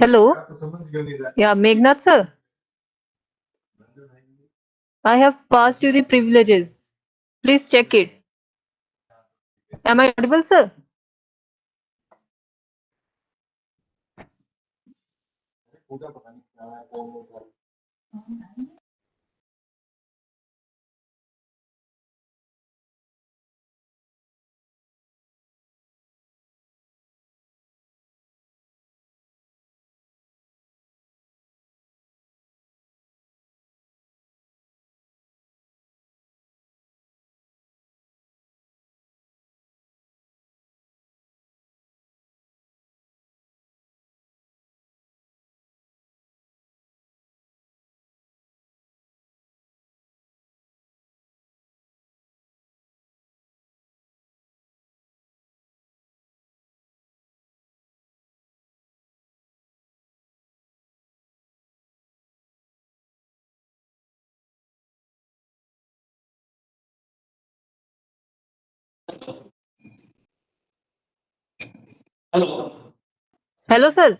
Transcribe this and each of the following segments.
Hello. Yeah, Meghnad sir. I have passed you the privileges. Please check it. Am I audible, sir? Hello. Hello, sir.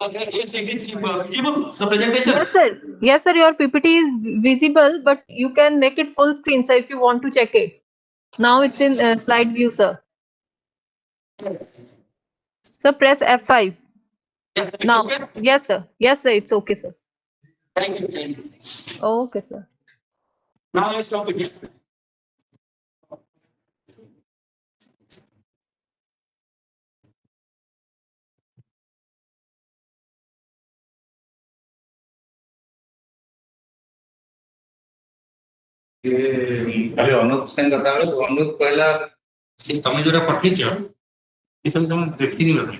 Okay, yes, it is visible. So presentation. Yes, sir. Yes, sir. Your PPT is visible, but you can make it full screen, sir, if you want to check it. Now it's in slide view, sir. So press F5. Yeah, it's Now, okay. yes, sir. Yes, sir. It's okay, sir. Thank you. Thank you. Okay, sir. Now I stop it here. ଖାଲି ଅନୁପ ସାଙ୍ଗେ କଥା ହେଲେ ଅନୁପ କହିଲା ତମେ ଯୋଉଟା ପଠେଇଛ ତମେ ଦେଖିନି ବୋଧେ।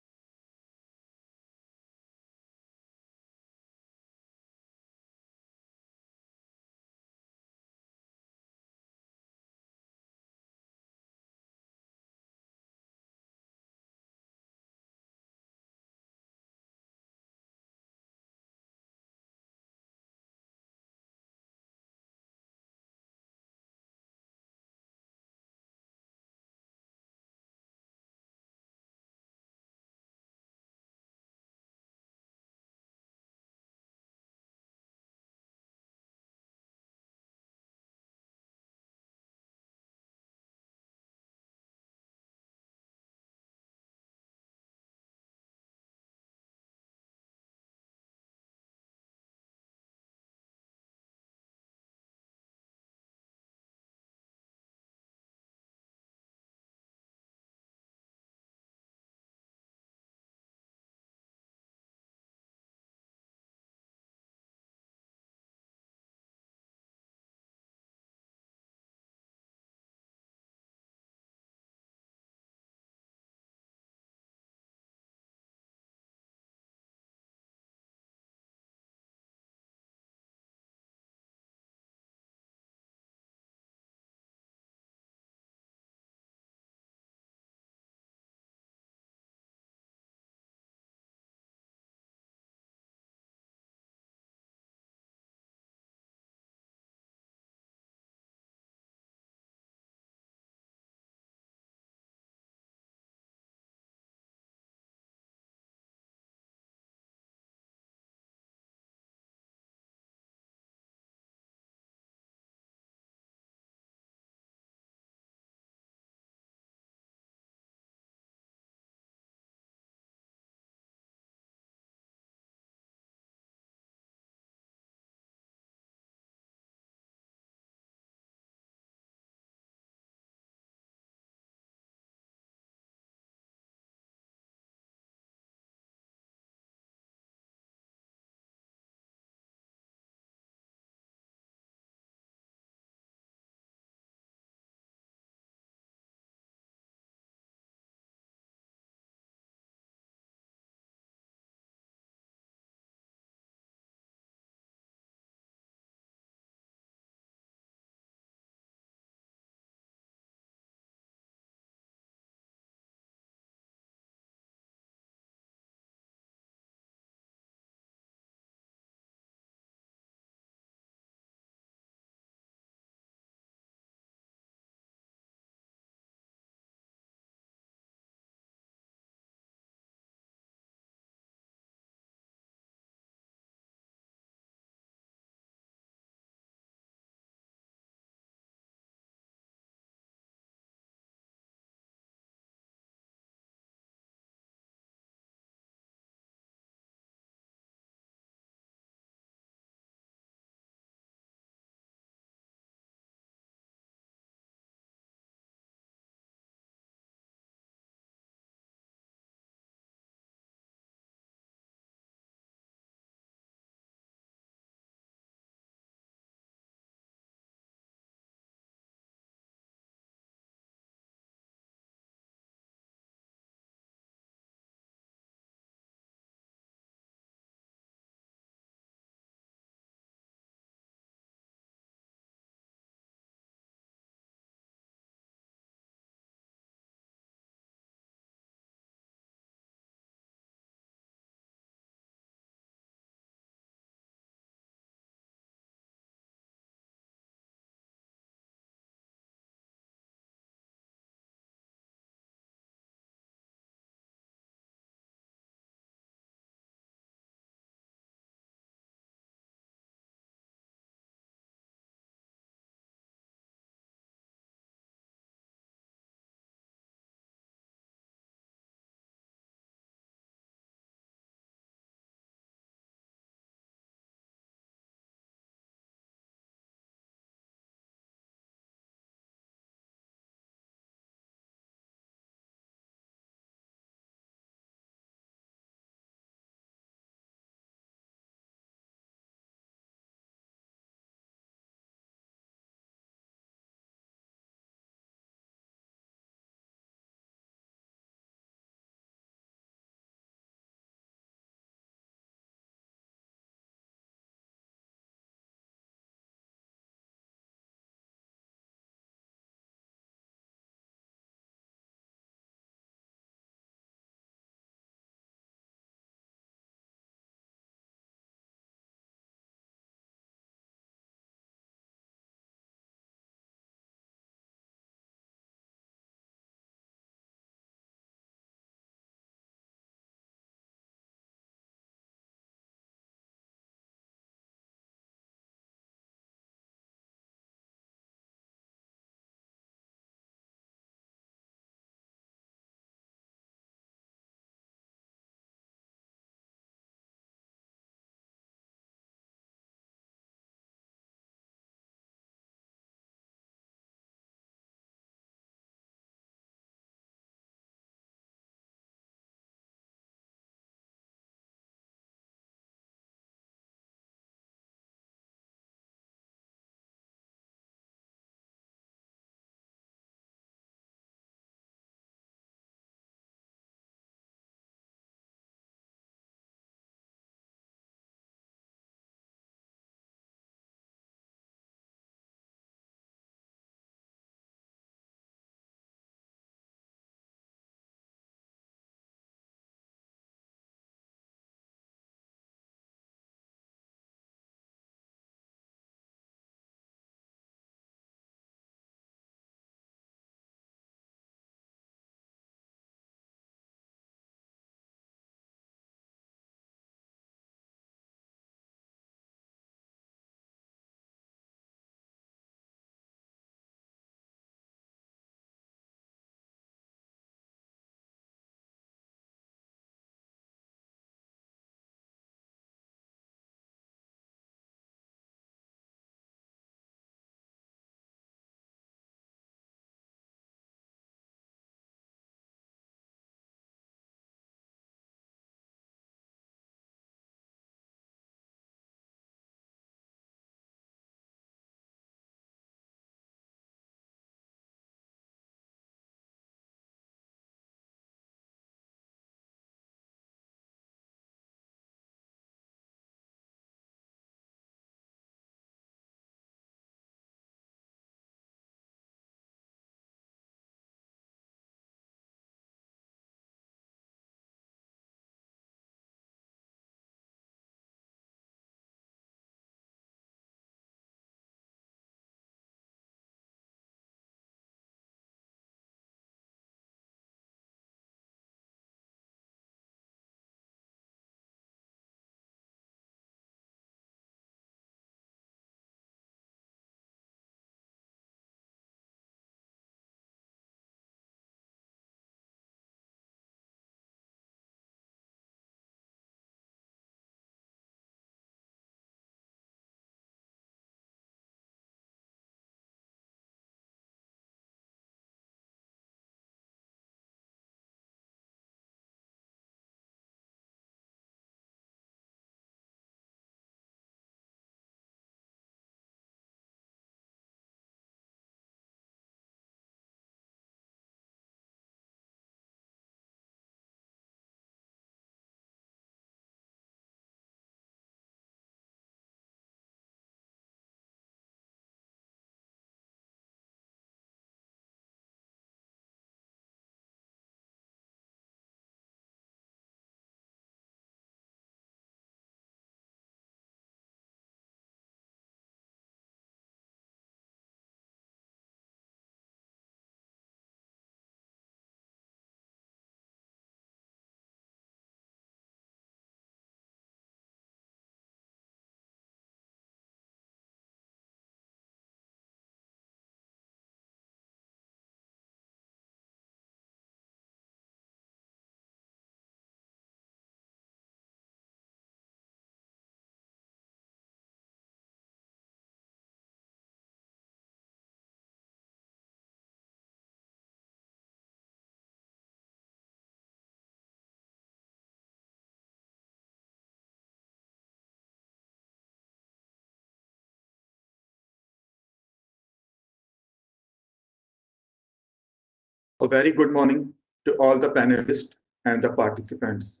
A very good morning to all the panelists and the participants.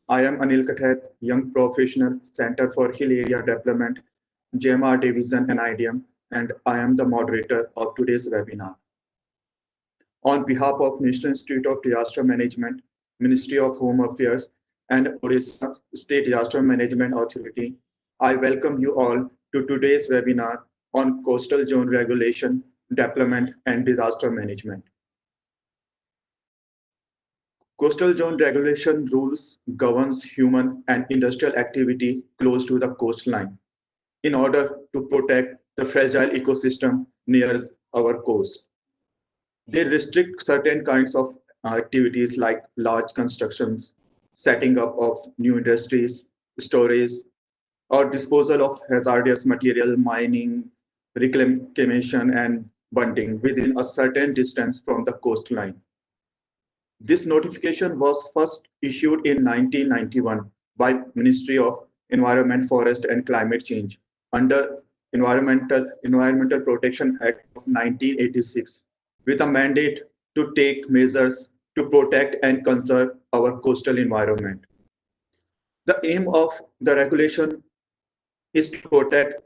I am Anil Kathet, young professional, Center for Hill Area Development, GMR Division and IDM, and I am the moderator of today's webinar. On behalf of National Institute of Disaster Management, Ministry of Home Affairs, and Orissa State Disaster Management Authority, I welcome you all to today's webinar on coastal zone regulation, development, and disaster management. Coastal zone regulation rules governs human and industrial activity close to the coastline in order to protect the fragile ecosystem near our coast. They restrict certain kinds of activities like large constructions, setting up of new industries, storage, or disposal of hazardous material, mining, reclamation, and bunding within a certain distance from the coastline. This notification was first issued in 1991 by Ministry of Environment, Forest and Climate Change under Environmental Protection Act of 1986 with a mandate to take measures to protect and conserve our coastal environment. The aim of the regulation is to protect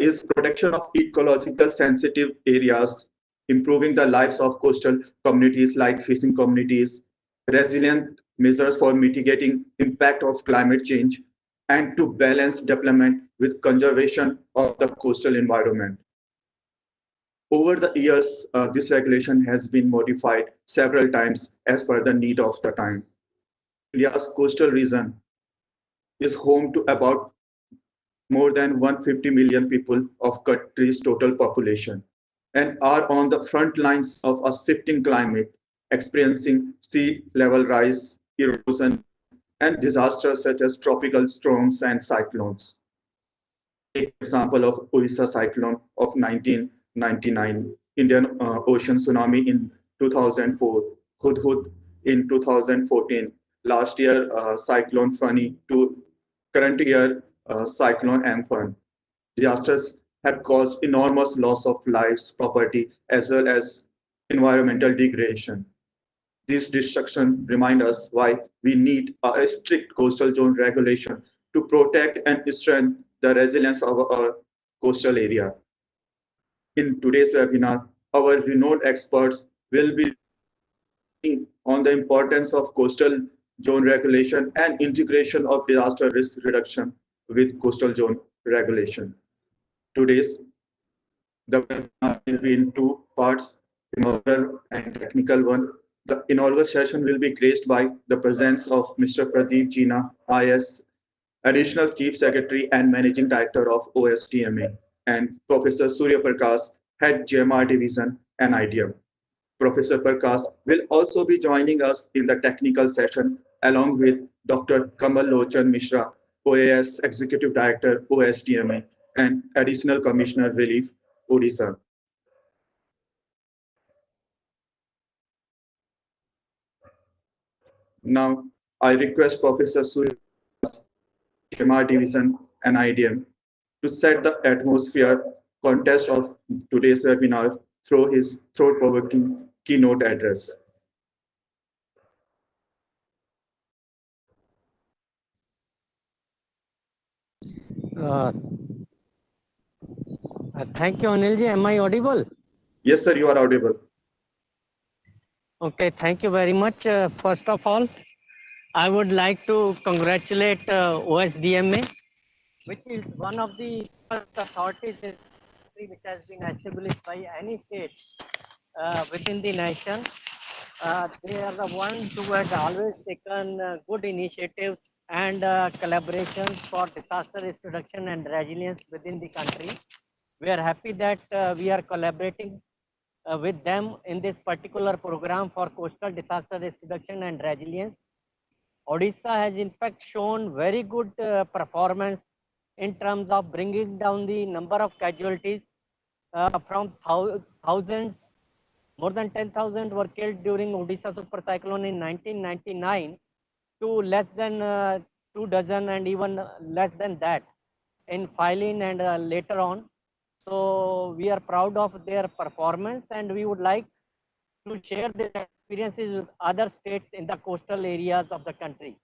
is protection of ecological sensitive areas, improving the lives of coastal communities like fishing communities, resilient measures for mitigating impact of climate change, and to balance development with conservation of the coastal environment. Over the years, this regulation has been modified several times as per the need of the time. India's coastal region is home to about more than 150 million people of country's total population and are on the front lines of a shifting climate, experiencing sea level rise, erosion, and disasters such as tropical storms and cyclones. Take example of Orissa cyclone of 1999, Indian Ocean tsunami in 2004, Hudhud in 2014, last year cyclone Fani to current year cyclone Amphan. Disasters have caused enormous loss of lives, property, as well as environmental degradation. This destruction reminds us why we need a strict coastal zone regulation to protect and strengthen the resilience of our coastal area. In today's webinar, our renowned experts will be on the importance of coastal zone regulation and integration of disaster risk reduction with coastal zone regulation. Today's the webinar will be in two parts, inaugural and technical one. The inaugural session will be graced by the presence of Mr. Pradeep Jeena, IS, Additional Chief Secretary and Managing Director of OSDMA, and Professor Surya Prakash, Head GMR Division and IDM. Professor Prakash will also be joining us in the technical session along with Dr. Kamal Lochan Mishra, OAS Executive Director, OSDMA, and Additional Commissioner Relief, Orissa. Now, I request Professor Surya, GMR Division and IDM, to set the atmosphere context of today's webinar through his thought-provoking keynote address. Thank you, Anilji. Am I audible? Yes, sir, you are audible. Okay, thank you very much. First of all, I would like to congratulate OSDMA, which is one of the first authorities in the country which has been established by any state within the nation. They are the ones who had always taken good initiatives and collaborations for disaster risk reduction and resilience within the country. We are happy that we are collaborating with them in this particular program for coastal disaster risk reduction and resilience. Odisha has in fact shown very good performance in terms of bringing down the number of casualties from thousands. More than 10,000 were killed during Odisha super cyclone in 1999 to less than 2 dozen and even less than that in Philin and later on. So we are proud of their performance, and we would like to share their experiences with other states in the coastal areas of the country.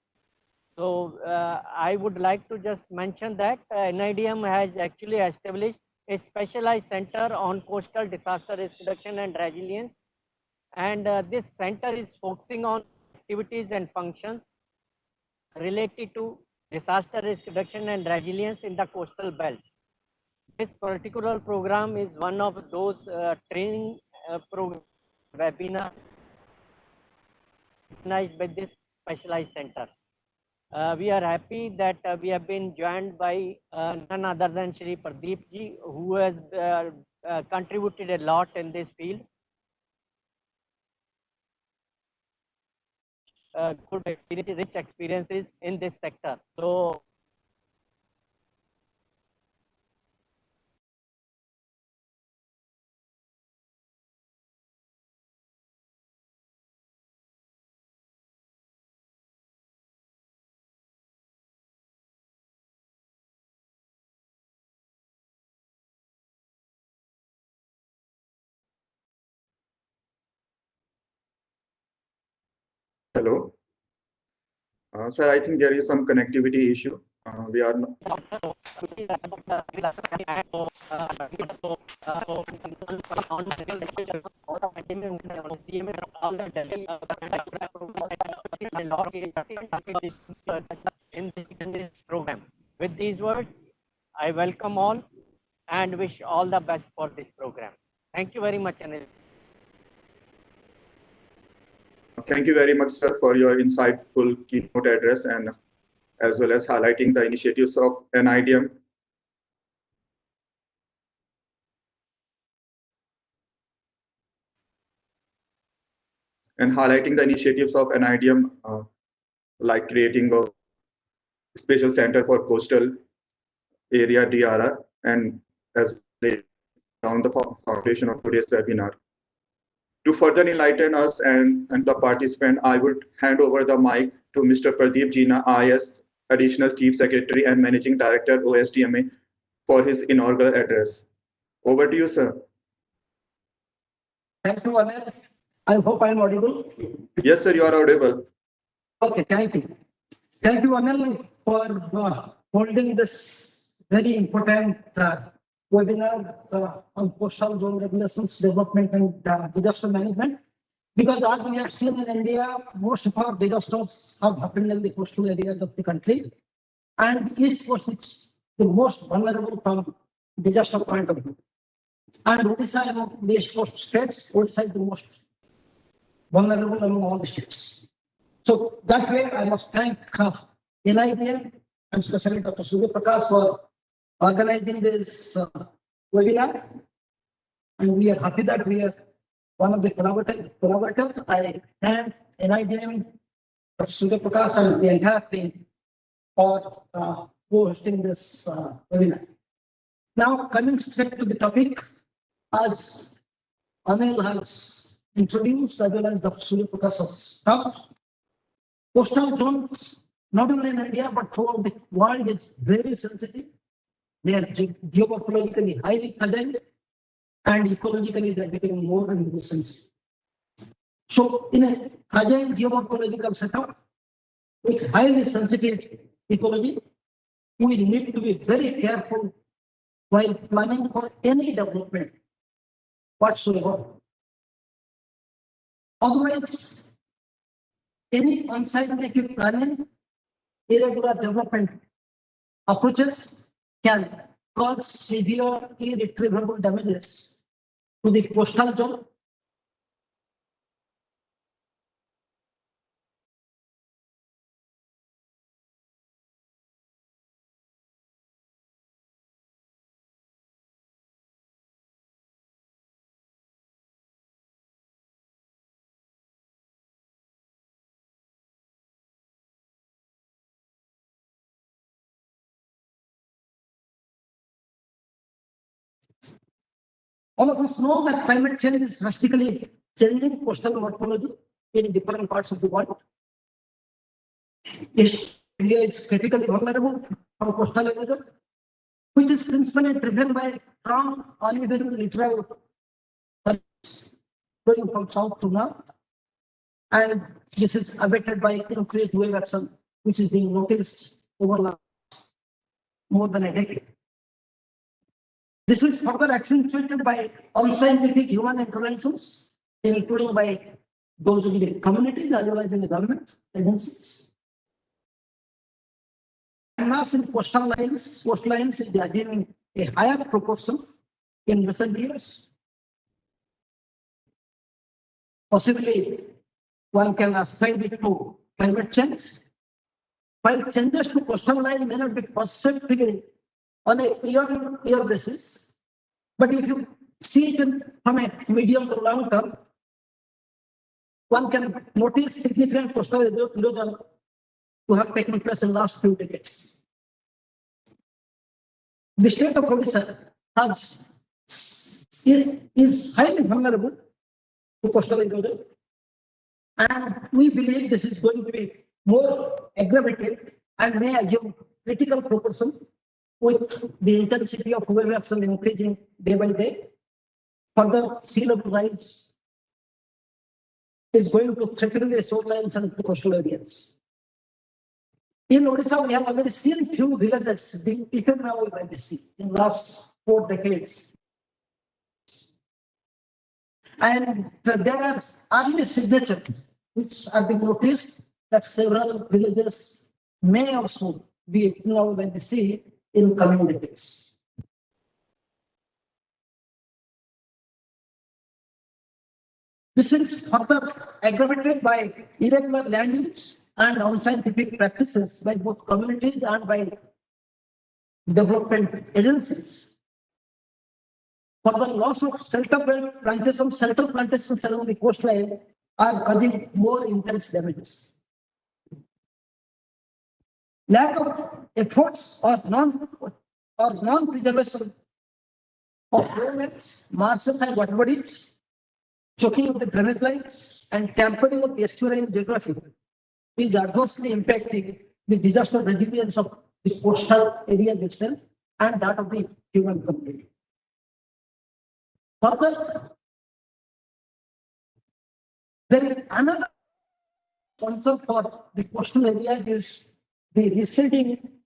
So I would like to just mention that NIDM has actually established a specialized center on coastal disaster risk reduction and resilience. And this center is focusing on activities and functions related to disaster risk reduction and resilience in the coastal belt. This particular program is one of those training program webinar organized by this specialized center. We are happy that we have been joined by none other than Shri Pradeep ji, who has contributed a lot in this field. Good experiences, rich experiences in this sector. So Hello. Sir, I think there is some connectivity issue. We are not. in this program. With these words, I welcome all and wish all the best for this program. Thank you very much, Anil. Thank you very much, sir, for your insightful keynote address and as well as highlighting the initiatives of NIDM. And highlighting the initiatives of NIDM, like creating a special center for coastal area DRR, and as they found the foundation of today's webinar. To further enlighten us and the participant, I would hand over the mic to Mr. Pradeep Jina, IS Additional Chief Secretary and Managing Director, OSDMA, for his inaugural address. Over to you, sir. Thank you, Anil. I hope I am audible. Yes, sir, you are audible. Okay, thank you. Thank you, Anil, for holding this very important webinar on coastal zone regulations, development, and disaster management. Because as we have seen in India, most of our disasters have happened in the coastal areas of the country. And the East Coast is the most vulnerable from disaster point of view. And Orissa among the East Coast states, Orissa is the most vulnerable among all the states. So that way, I must thank NIDM and especially Dr. Surya Prakash for organizing this webinar. And we are happy that we are one of the collaborators. I thank NIDM, Dr. Surya Prakash, and the entire team for hosting this webinar. Now, coming straight to the topic, as Anil has introduced, as well as Dr. Surya Prakash has talked, coastal zones, not only in India, but throughout the world, is very sensitive. They are geomorphologically highly fragile, and ecologically they are becoming more and more sensitive. So, in a fragile geomorphological setup with highly sensitive ecology, we need to be very careful while planning for any development whatsoever. Otherwise, any unscientific planning, irregular development approaches can cause severe irretrievable damages to the coastal zone. All of us know that climate change is drastically changing coastal morphology in different parts of the world. India is critically vulnerable from coastal erosion, which is principally driven by strong uneven littoral going from south to north, and this is abated by increased wave action, which is being noticed over last more than a decade. This is further accentuated by unscientific human interventions, including by those in the communities as well as in the government agencies. Mass in coastlines is achieving a higher proportion in recent years. Possibly, one can ascribe it to climate change. While changes to coastal line may not be perceptible on a year-on-year basis, but if you see it from a medium to long term, one can notice significant coastal erosion to have taken place in the last few decades. The state of Orissa is highly vulnerable to coastal erosion, and we believe this is going to be more aggravated and may assume critical proportion with the intensity of wave action increasing day by day. Further sea level rise is going to threaten the shorelines and the coastal areas. In Orissa, we have already seen few villages being eaten away by the sea in the last 4 decades. And there are early signatures which are being noticed that several villages may also be eaten away by the sea in coming decades. This is further aggravated by irregular land use and unscientific practices by both communities and by development agencies. For the loss of shelter plantations along the coastline are causing more intense damages. Lack of efforts or non-preservation of wetlands, marshes and water bodies, choking of the drainage lines, and tampering of the estuarine geography is adversely impacting the disaster resilience of the coastal area itself and that of the human community. Further, there is another concern for the coastal areas is the receding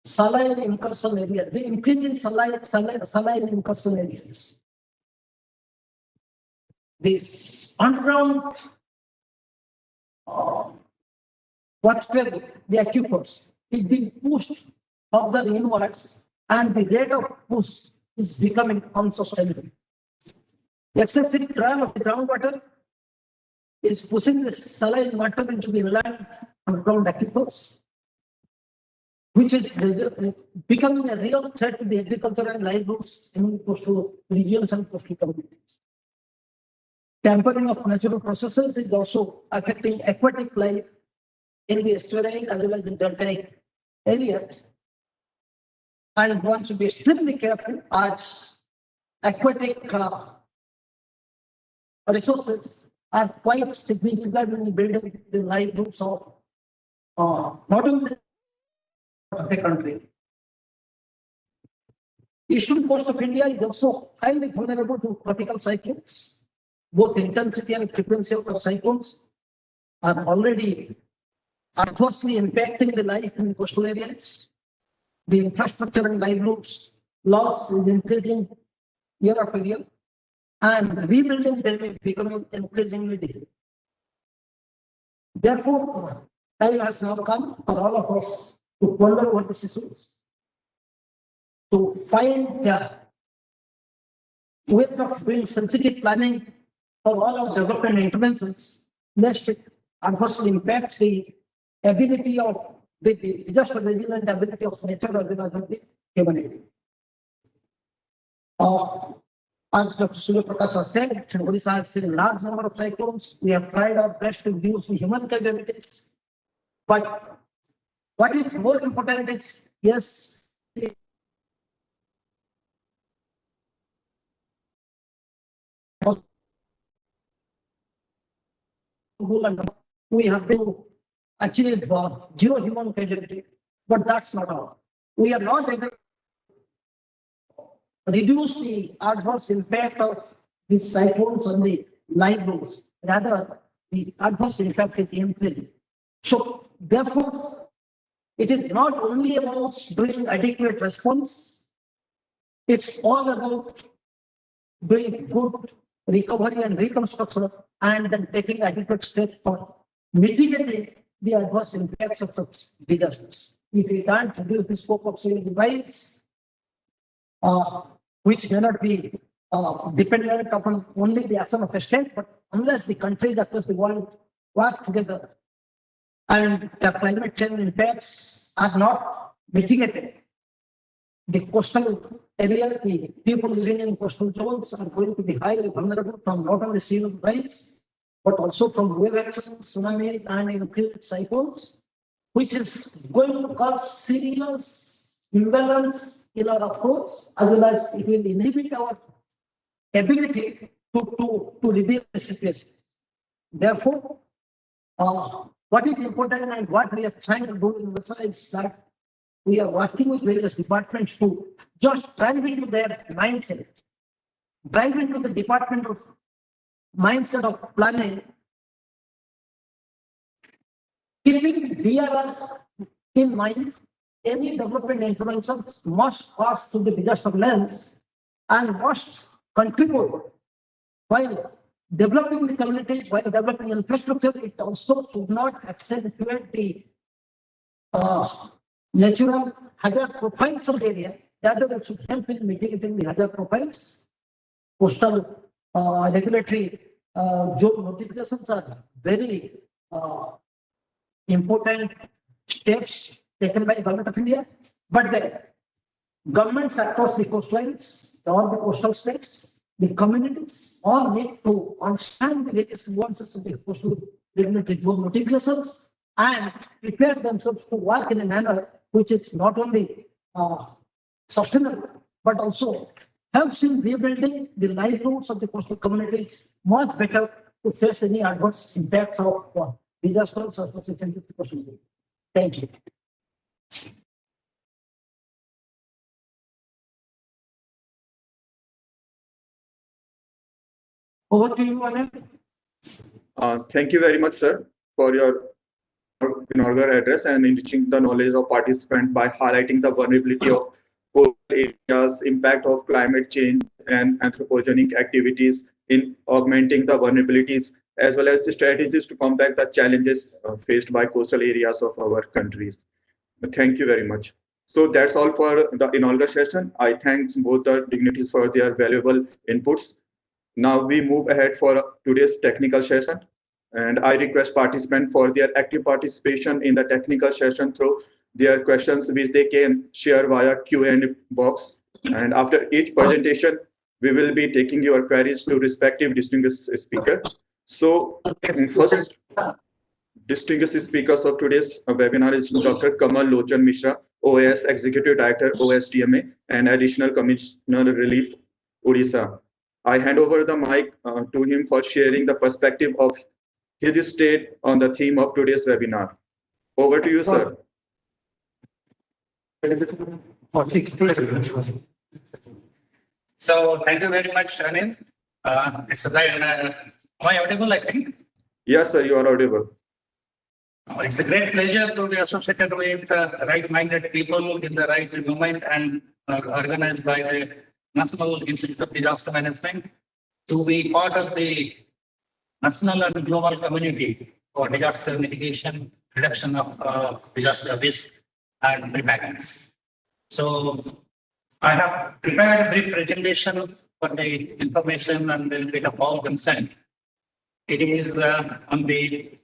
saline incursion area, the increasing saline incursion areas. This underground water, the aquifers, is being pushed further inwards, and the rate of push is becoming unsustainable. Excessive trial of the groundwater is pushing the saline water into the inland underground aquifers, which is becoming a real threat to the agriculture and livelihoods in coastal regions and coastal communities. Tampering of natural processes is also affecting aquatic life in the estuarine as well as in deltaic areas. And one should be extremely careful as aquatic resources are quite significant in building the livelihoods of not only the country. Eastern coast of India is also highly vulnerable to tropical cyclones. Both intensity and frequency of the cyclones are already adversely impacting the life in coastal areas. The infrastructure and livelihoods loss is increasing year after year, and rebuilding them is becoming increasingly difficult. Therefore, time has now come for all of us to ponder over these issues, to find ways of doing sensitive planning for all our development interventions, lest it adversely impacts the ability of the disaster resilient ability of nature as well as of the humanity. As Dr. Surya Prakash has said, Orissa has seen a large number of cyclones. We have tried our best to reduce the human capabilities. But what is more important is, yes, we have to achieve zero human casualty, but that's not all. We are not able reduce the adverse impact of the cyclones on the livelihoods. Rather, the adverse impact is increasing. So, therefore, it is not only about doing adequate response, it's all about doing good recovery and reconstruction and then taking adequate steps for mitigating the adverse impacts of such disasters. If we can't reduce the scope of civil rights, which cannot be dependent upon only the action of a state, but unless the countries across the world work together and the climate change impacts are not mitigated, the coastal areas, the people living in coastal zones are going to be highly vulnerable from not only sea level rise, but also from wave action, tsunami, and increased cyclones, which is going to cause serious imbalance in our approach, as well as it will inhibit our ability to reveal the situation. Therefore, what is important and what we are trying to do in Orissa is that we are working with various departments to just drive into their mindset, drive into the department of mindset of planning, keeping DRR in mind. Any development interventions must pass through the disaster lens and must contribute while developing the communities, while developing infrastructure. It also should not accentuate the natural hazard profiles of the area. Rather, it should help in mitigating the hazard profiles. Coastal regulatory zone notifications are very important steps taken by the government of India, but the governments across the coastlines, all the coastal states, the communities, all need to understand the various nuances of the coastal regulatory zone notifications and prepare themselves to work in a manner which is not only sustainable, but also helps in rebuilding the livelihoods of the coastal communities much better to face any adverse impacts of disasters associated with the coastal area. Thank you. Over to you, Anand. Thank you very much, sir, for your inaugural address and enriching the knowledge of participants by highlighting the vulnerability of coastal areas, impact of climate change and anthropogenic activities in augmenting the vulnerabilities, as well as the strategies to combat the challenges faced by coastal areas of our countries. Thank you very much. So that's all for the inaugural session. I thank both the dignitaries for their valuable inputs. Now we move ahead for today's technical session, and I request participants for their active participation in the technical session through their questions which they can share via Q&A box. And after each presentation, we will be taking your queries to respective distinguished speakers. So first distinguished speakers of today's webinar is Dr. Kamal Lochan Mishra, OAS Executive Director, OSDMA, and Additional Commissioner Relief, Orissa. I hand over the mic to him for sharing the perspective of his state on the theme of today's webinar. Over to you, sir. So thank you very much, Anil. Am I audible, I think? Yes, sir, you are audible. It's a great pleasure to be associated with right-minded people in the right movement and organized by the National Institute of Disaster Management to be part of the national and global community for disaster mitigation, reduction of disaster risk, and preparedness. So I have prepared a brief presentation for the information and benefit of all concerned. It is on the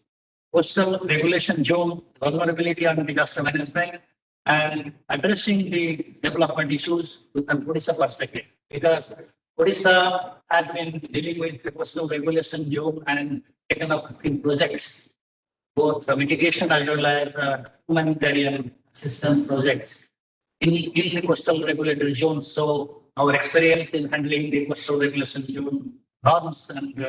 coastal regulation zone, vulnerability and disaster management, and addressing the development issues with an Orissa perspective. Because Orissa has been dealing with the coastal regulation zone and taken up in projects, both mitigation as well as humanitarian assistance projects in the coastal regulatory zones. So our experience in handling the coastal regulation zone norms and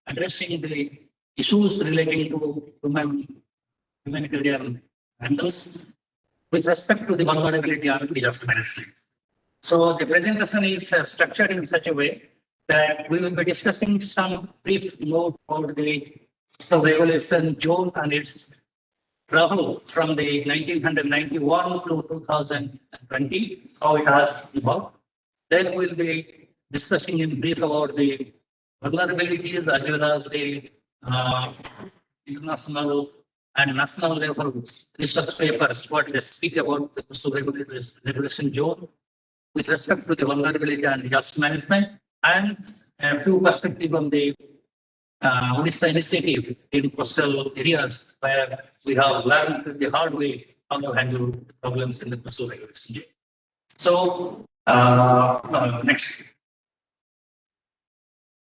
addressing the issues relating to humanitarian handles with respect to the vulnerability and disaster management. So the presentation is structured in such a way that we will be discussing some brief note about the regulation zone and its travel from the 1991 to 2020, how it has evolved. Then we'll be discussing in brief about the vulnerabilities as well as the international and national level research papers, what they speak about the coastal regulation zone with respect to the vulnerability and disaster management, and a few perspectives on the Orissa initiative in coastal areas where we have learned the hard way how to handle problems in the coastal regulation zone. So, next.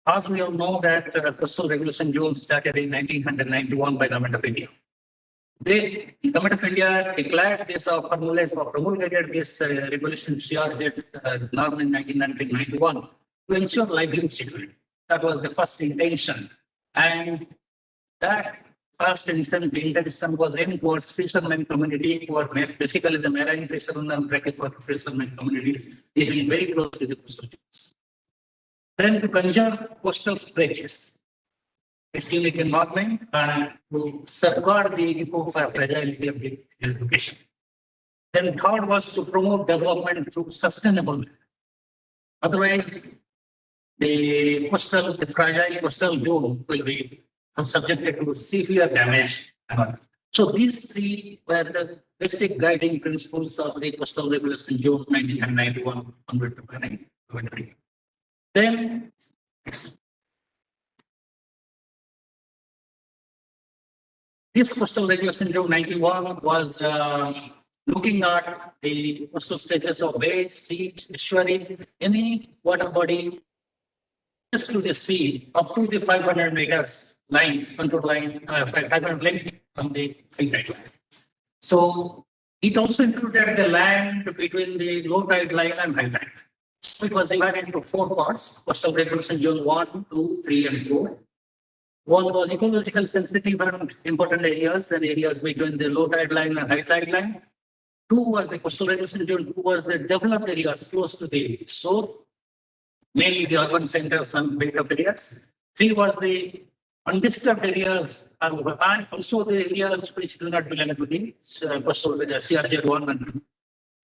As we all know that coastal regulation zone started in 1991 by Government of India. The Government of India declared this or promulgated this regulation CRZ norm in 1991 to ensure livelihood security. That was the first intention. And that first intention was aimed towards fishermen community who are basically the marine fishermen and freshwater fishermen communities living very close to the coastal zones. Then to conserve coastal stretches, its unique environment, and to safeguard the eco-fragility of the location. Then third was to promote development through sustainable. Otherwise, the fragile coastal zone will be subjected to severe damage. So these three were the basic guiding principles of the coastal regulation zone 1991 onward to 2023. Then this coastal regulation zone 91 was looking at the coastal stretches of bays, seas, estuaries, any water body just to the sea up to the 500 meters line, contour line, 500 length from the sea tide line. So it also included the land between the low tide line and high tide. So it was divided into four parts: coastal regulation zone 1, 2, 3, and 4. One was ecological sensitive and important areas and areas between the low tide line and high tide line. 2 was the coastal regulation zone 2 was the developed areas close to the shore, mainly the urban centers and belt of areas. 3 was the undisturbed areas and also the areas which do not belong to the coastal CRZ 1 and 2.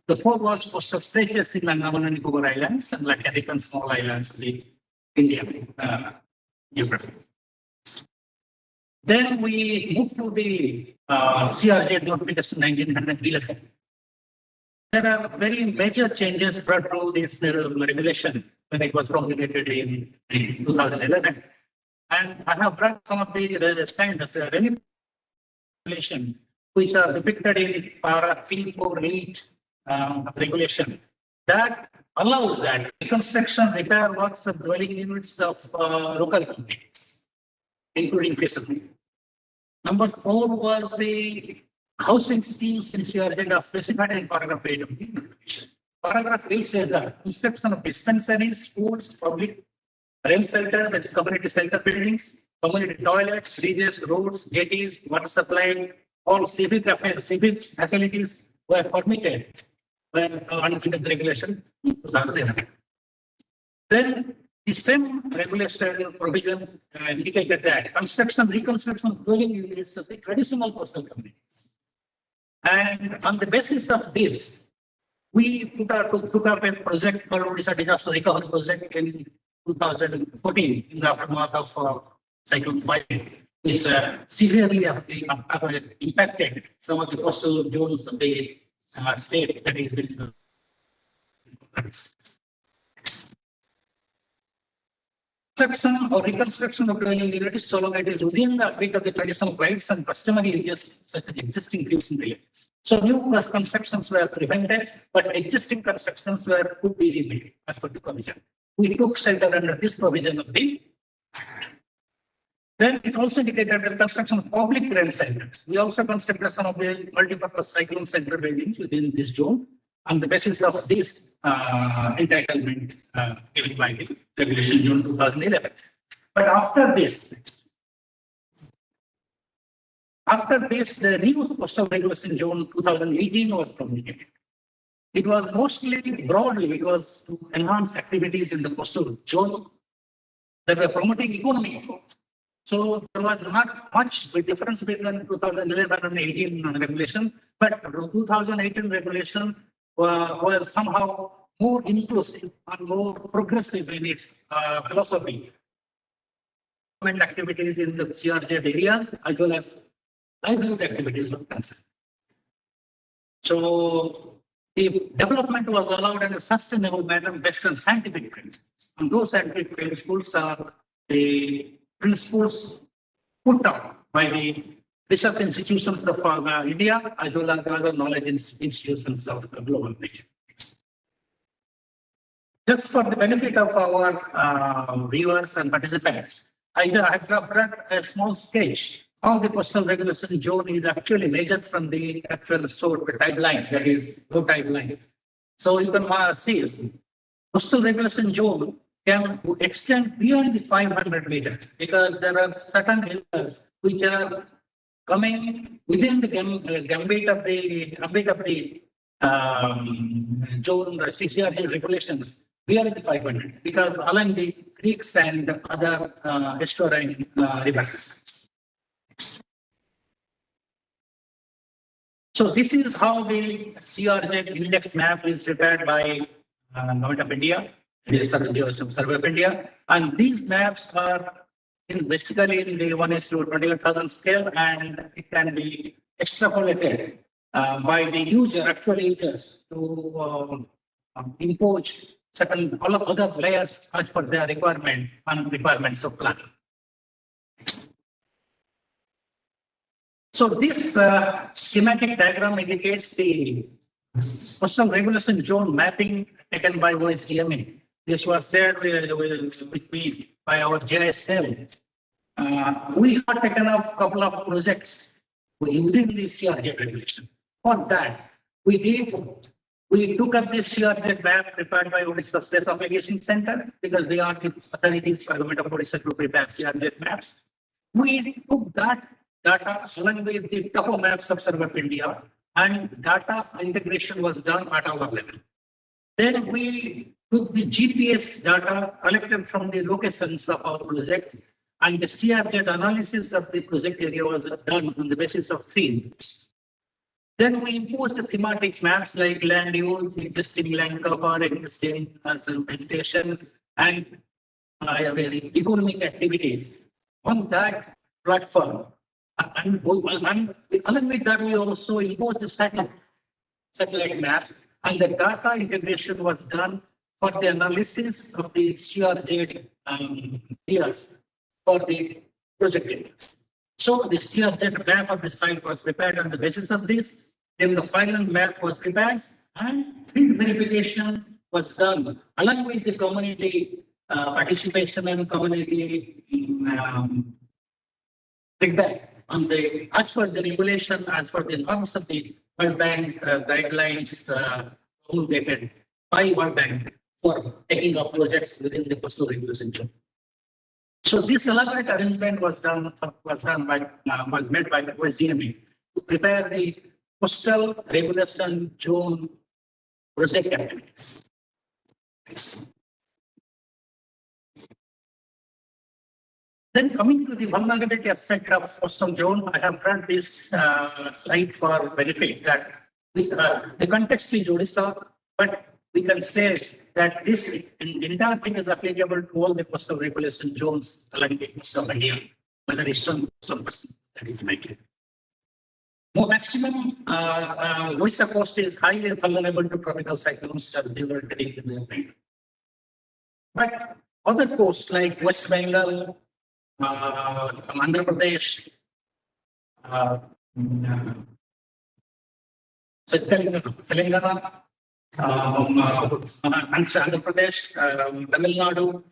The 4 was coastal stretches in Andaman and Nicobar Islands and like American small islands, the Indian geography. Then we moved to the CRZ notification 1911. There are very major changes brought to this regulation when it was promulgated in 2011. And I have brought some of the standards, regulation, which are depicted in paragraph 348 regulation that allows that reconstruction, repair works of dwelling units of local communities, including fishermen. Number 4 was the housing schemes in CRZ are specified in paragraph 8 of the notification. Paragraph 8 says that construction of dispensaries, schools, public rain shelters, that is community shelter buildings, community toilets, bridges, roads, jetties, water supply, all civic facilities were permitted when under the regulation 2011. Then the same regulation provision indicated that reconstruction of dwelling units of the traditional coastal communities. And on the basis of this, we took up a project called Orissa Disaster Recovery Project in 2014 in the aftermath of Cyclone 5, which severely impacted some of the coastal zones of the state that is in the construction or reconstruction of dwelling units so long it is within the ambit of the traditional rights and customary areas such as existing fields and villages. So new constructions were prevented, but existing constructions could be remade as per the provision. We took shelter under this provision of the Act. Then it also indicated the construction of public rain centers. We also constructed some of the multi-purpose cyclone center buildings within this zone on the basis of this entitlement given by the regulation June 2011. But after this, the new coastal regulation June 2018 was promulgated. It was mostly broadly, it was to enhance activities in the coastal zone that were promoting economic growth. So there was not much difference between 2011 and 18 regulation, but 2018 regulation was somehow more inclusive and more progressive in its philosophy. Activities in the CRZ areas as well as livelihood activities were concerned. So the development was allowed in a sustainable manner based on scientific principles. And those scientific principles are the principles put up by the research institutions of India as well as other knowledge institutions of the global region. Just for the benefit of our viewers and participants, I have brought a small sketch how the coastal regulation zone is actually measured from the actual shore tide line, that is low tide line. So you can see coastal regulation zone can extend beyond the 500 meters because there are certain areas which are coming within the gambit of the zone CCRG regulations beyond the 500 because along the creeks and other estuarine river systems. So this is how the CRZ index map is prepared by Government of India, the Survey of India, and these maps are basically in the 1:21,000 scale, and it can be extrapolated by the user, actual users, to impose certain other layers as per their requirement and requirements of planning. So this schematic diagram indicates the coastal regulation zone mapping taken by OSDMA. This was shared with me by our GIS cell. We have taken off a couple of projects within the CRZ regulation. For that, we took up this CRZ map prepared by Orissa Space Application Center because they are the authorities for Government of Orissa to prepare CRZ maps. We took that data along with the topo maps of Survey of India, and data integration was done at our level. Then we took the GPS data collected from the locations of our project, and the CRZ analysis of the project area was done on the basis of 3 inputs. Then we imposed the thematic maps like land use, existing land cover, existing vegetation, and economic activities on that platform. And along with that, we also imposed the satellite maps, and the data integration was done for the analysis of the CRZ areas for the project areas. So the CRZ map of the site was prepared on the basis of this. Then the final map was prepared, and field verification was done along with the community participation and community feedback on the as per the regulation, as per the norms of the World Bank guidelines promulgated by World Bank for taking up projects within the coastal regulation zone. So this elaborate arrangement was made by OSDMA to prepare the coastal regulation zone project activities. Then coming to the vulnerability aspect of coastal zone, I have brought this slide for benefit that the context is Orissa, but we can say that this entire thing is applicable to all the coastal regulation zones along the coast of India, whether eastern coastal that is mentioned. More maximum, Orissa coast is highly vulnerable to tropical cyclones as they were getting in the open. But other coasts like West Bengal, Andhra Pradesh, Telangana, Andhra Pradesh, Tamil Nadu,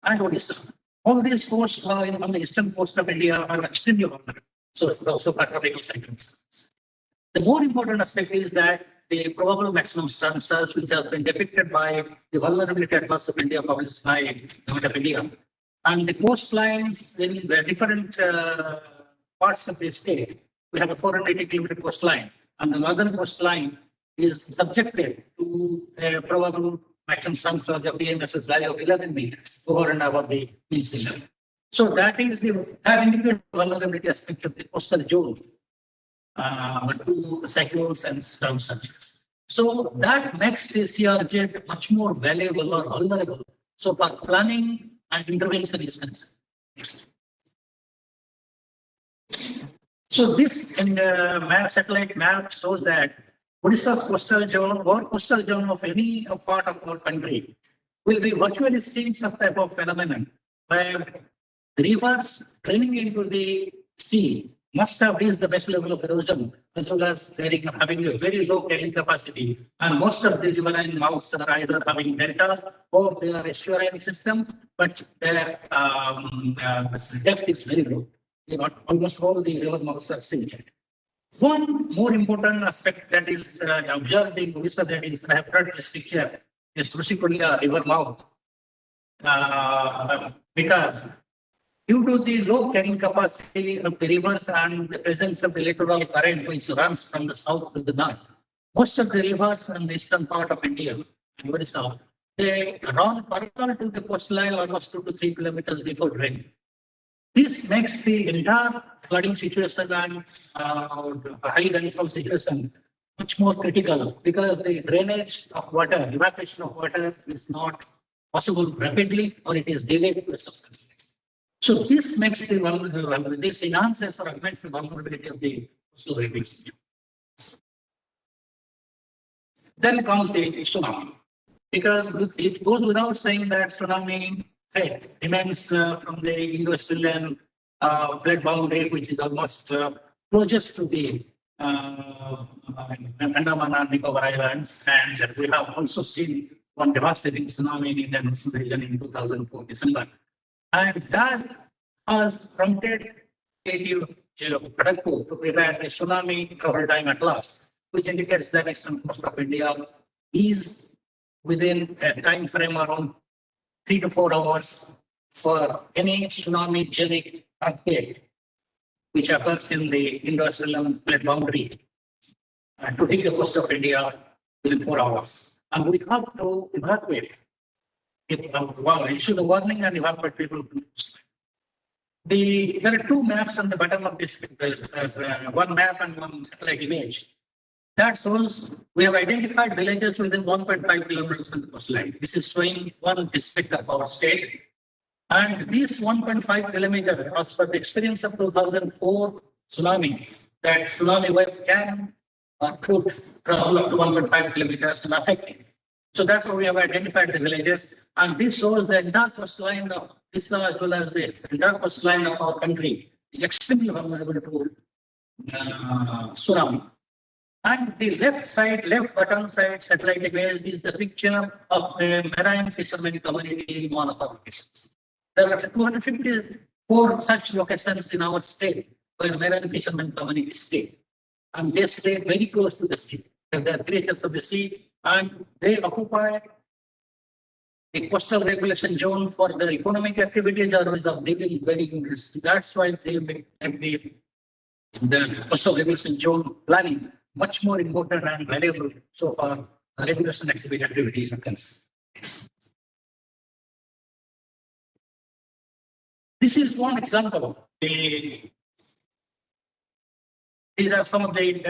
and Orissa. All these coasts on the eastern coast of India are extremely vulnerable. So tropical cyclones. The more important aspect is that the probable maximum storm surge, which has been depicted by the vulnerability atlas of India published by Government of India, and the coastlines in the different parts of the state. We have a 480 kilometer coastline, and the northern coastline is subjected to a probable maximum storm surge of PMS's value of 11 meters over and above the mean sea level. So that indicates vulnerability aspect of the coastal zone to cyclones and storm surges. So that makes the CRJ much more valuable or vulnerable. So for planning and intervention is concerned. Next. So this in satellite map shows that Orissa's coastal zone or coastal zone of any part of our country will be virtually seeing such type of phenomenon where rivers draining into the sea must have reached the best level of erosion as well as having a very low carrying capacity. And most of the riverine mouths are either having deltas or they are estuarine systems, but their depth is very low. Almost all the river mouths are sinking. One more important aspect that is observed in Orissa, that is, I have brought this picture, is Rusikulia river mouth. Because due to the low carrying capacity of the rivers and the presence of the littoral current which runs from the south to the north, most of the rivers in the eastern part of India, in Orissa, they run parallel to the coastline almost 2 to 3 kilometers before rain. This makes the entire flooding situation and high rainfall situation much more critical because the drainage of water, evacuation of water is not possible rapidly or it is delayed to a substantial extent. So this makes the vulnerability, this enhances or augments the vulnerability of the coastal reefs. Then comes the tsunami, because it goes without saying that tsunami threat remains from the Indo-Australian flood boundary, which is almost closest to the Andaman and Nicobar Islands, and we have also seen one devastating tsunami in the Indian Ocean region in 2004 December. And that has prompted Tidal to prepare a tsunami travel time atlas, which indicates that eastern coast of India is within a time frame around 3 to 4 hours for any tsunami-genic earthquake which occurs in the Indo-Australian plate boundary to hit the coast of India within 4 hours. And we have to evacuate. Issue the warning and evacuate people. There are 2 maps on the bottom of this, one map and one satellite image. That shows we have identified villages within 1.5 kilometers from the coastline. This is showing one district of our state. And this 1.5 kilometer, as per the experience of 2004 tsunami, that tsunami wave can travel up to 1.5 kilometers and affect it. So that's how we have identified the villages. And this shows the entire coastline of Orissa as well as the entire coastline of our country is extremely vulnerable to tsunami. And the left bottom side satellite image is the picture of a marine fishermen community in one of our locations. There are 254 such locations in our state where marine fishermen communities stay. And they stay very close to the sea. They are creatures of the sea and they occupy the coastal regulation zone for their economic activities or of living very good. That's why they make the coastal regulation zone planning much more important and valuable so far regulation activities are concerned. This is one example. These are some of the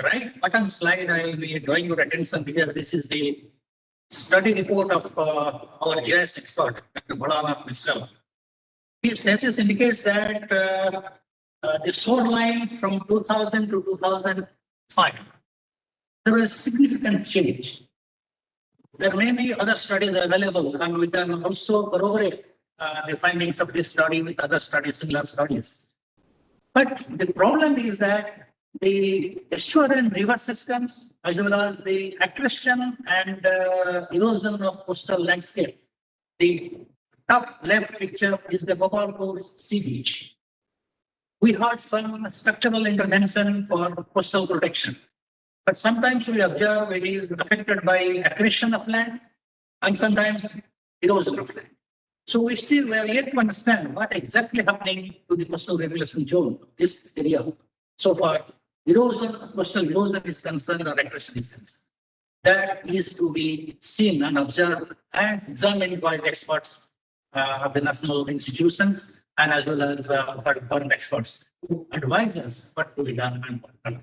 right bottom slide I will be drawing your attention here. This is the study report of our GIS expert, Dr. Bhalana Mishra. His thesis indicates that the shoreline from 2000 to 2005, there was significant change. There may be other studies available, and we can also corroborate the findings of this study with other studies, similar studies. But the problem is that the estuarine river systems, as well as the accretion and erosion of coastal landscape. The top left picture is the Gopalpur Sea Beach. We had some structural intervention for coastal protection, but sometimes we observe it is affected by accretion of land and sometimes erosion of land. So we are yet to understand what exactly happening to the coastal regulation zone, this area so far. erosion, coastal erosion is concerned or accretion is concerned. That is to be seen and observed and examined by the experts of the national institutions and as well as foreign experts who advise us what to be done and what not.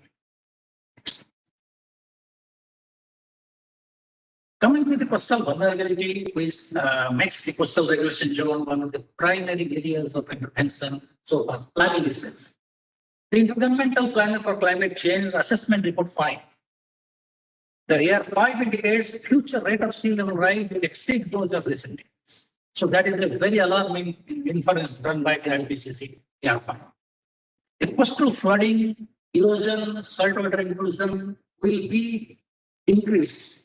Coming to the coastal vulnerability, which makes the coastal regulation zone one of the primary areas of intervention. So, planning is the Intergovernmental Panel for Climate Change Assessment Report 5. The year 5 indicates future rate of sea level rise will exceed those of recent years. So that is a very alarming inference done by the IPCC year 5. The coastal flooding, erosion, saltwater intrusion will be increased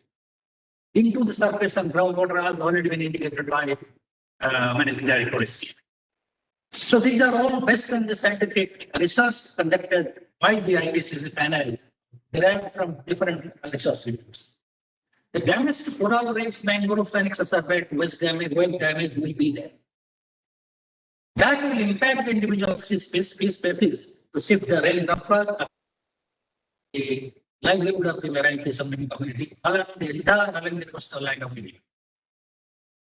into the surface and groundwater has already been indicated by Managing Director Orissa. So these are all based on the scientific research conducted by the IPCC panel derived from different research reports. The damage to coral reefs, mangroves, and exacerbate wave damage will be there. That will impact the individual fish species to shift the rain numbers, the livelihood of the marine fishermen community along the coastal line of India.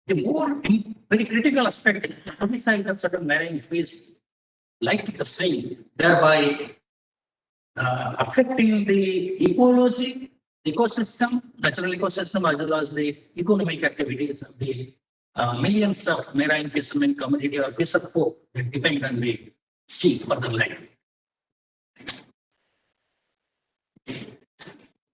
The more very critical aspect is the homicide of certain marine fish like the sea, thereby affecting the ecology, ecosystem, natural ecosystem, as well as the economic activities of the millions of marine fishermen community or fisher folk that depend on the sea for the land.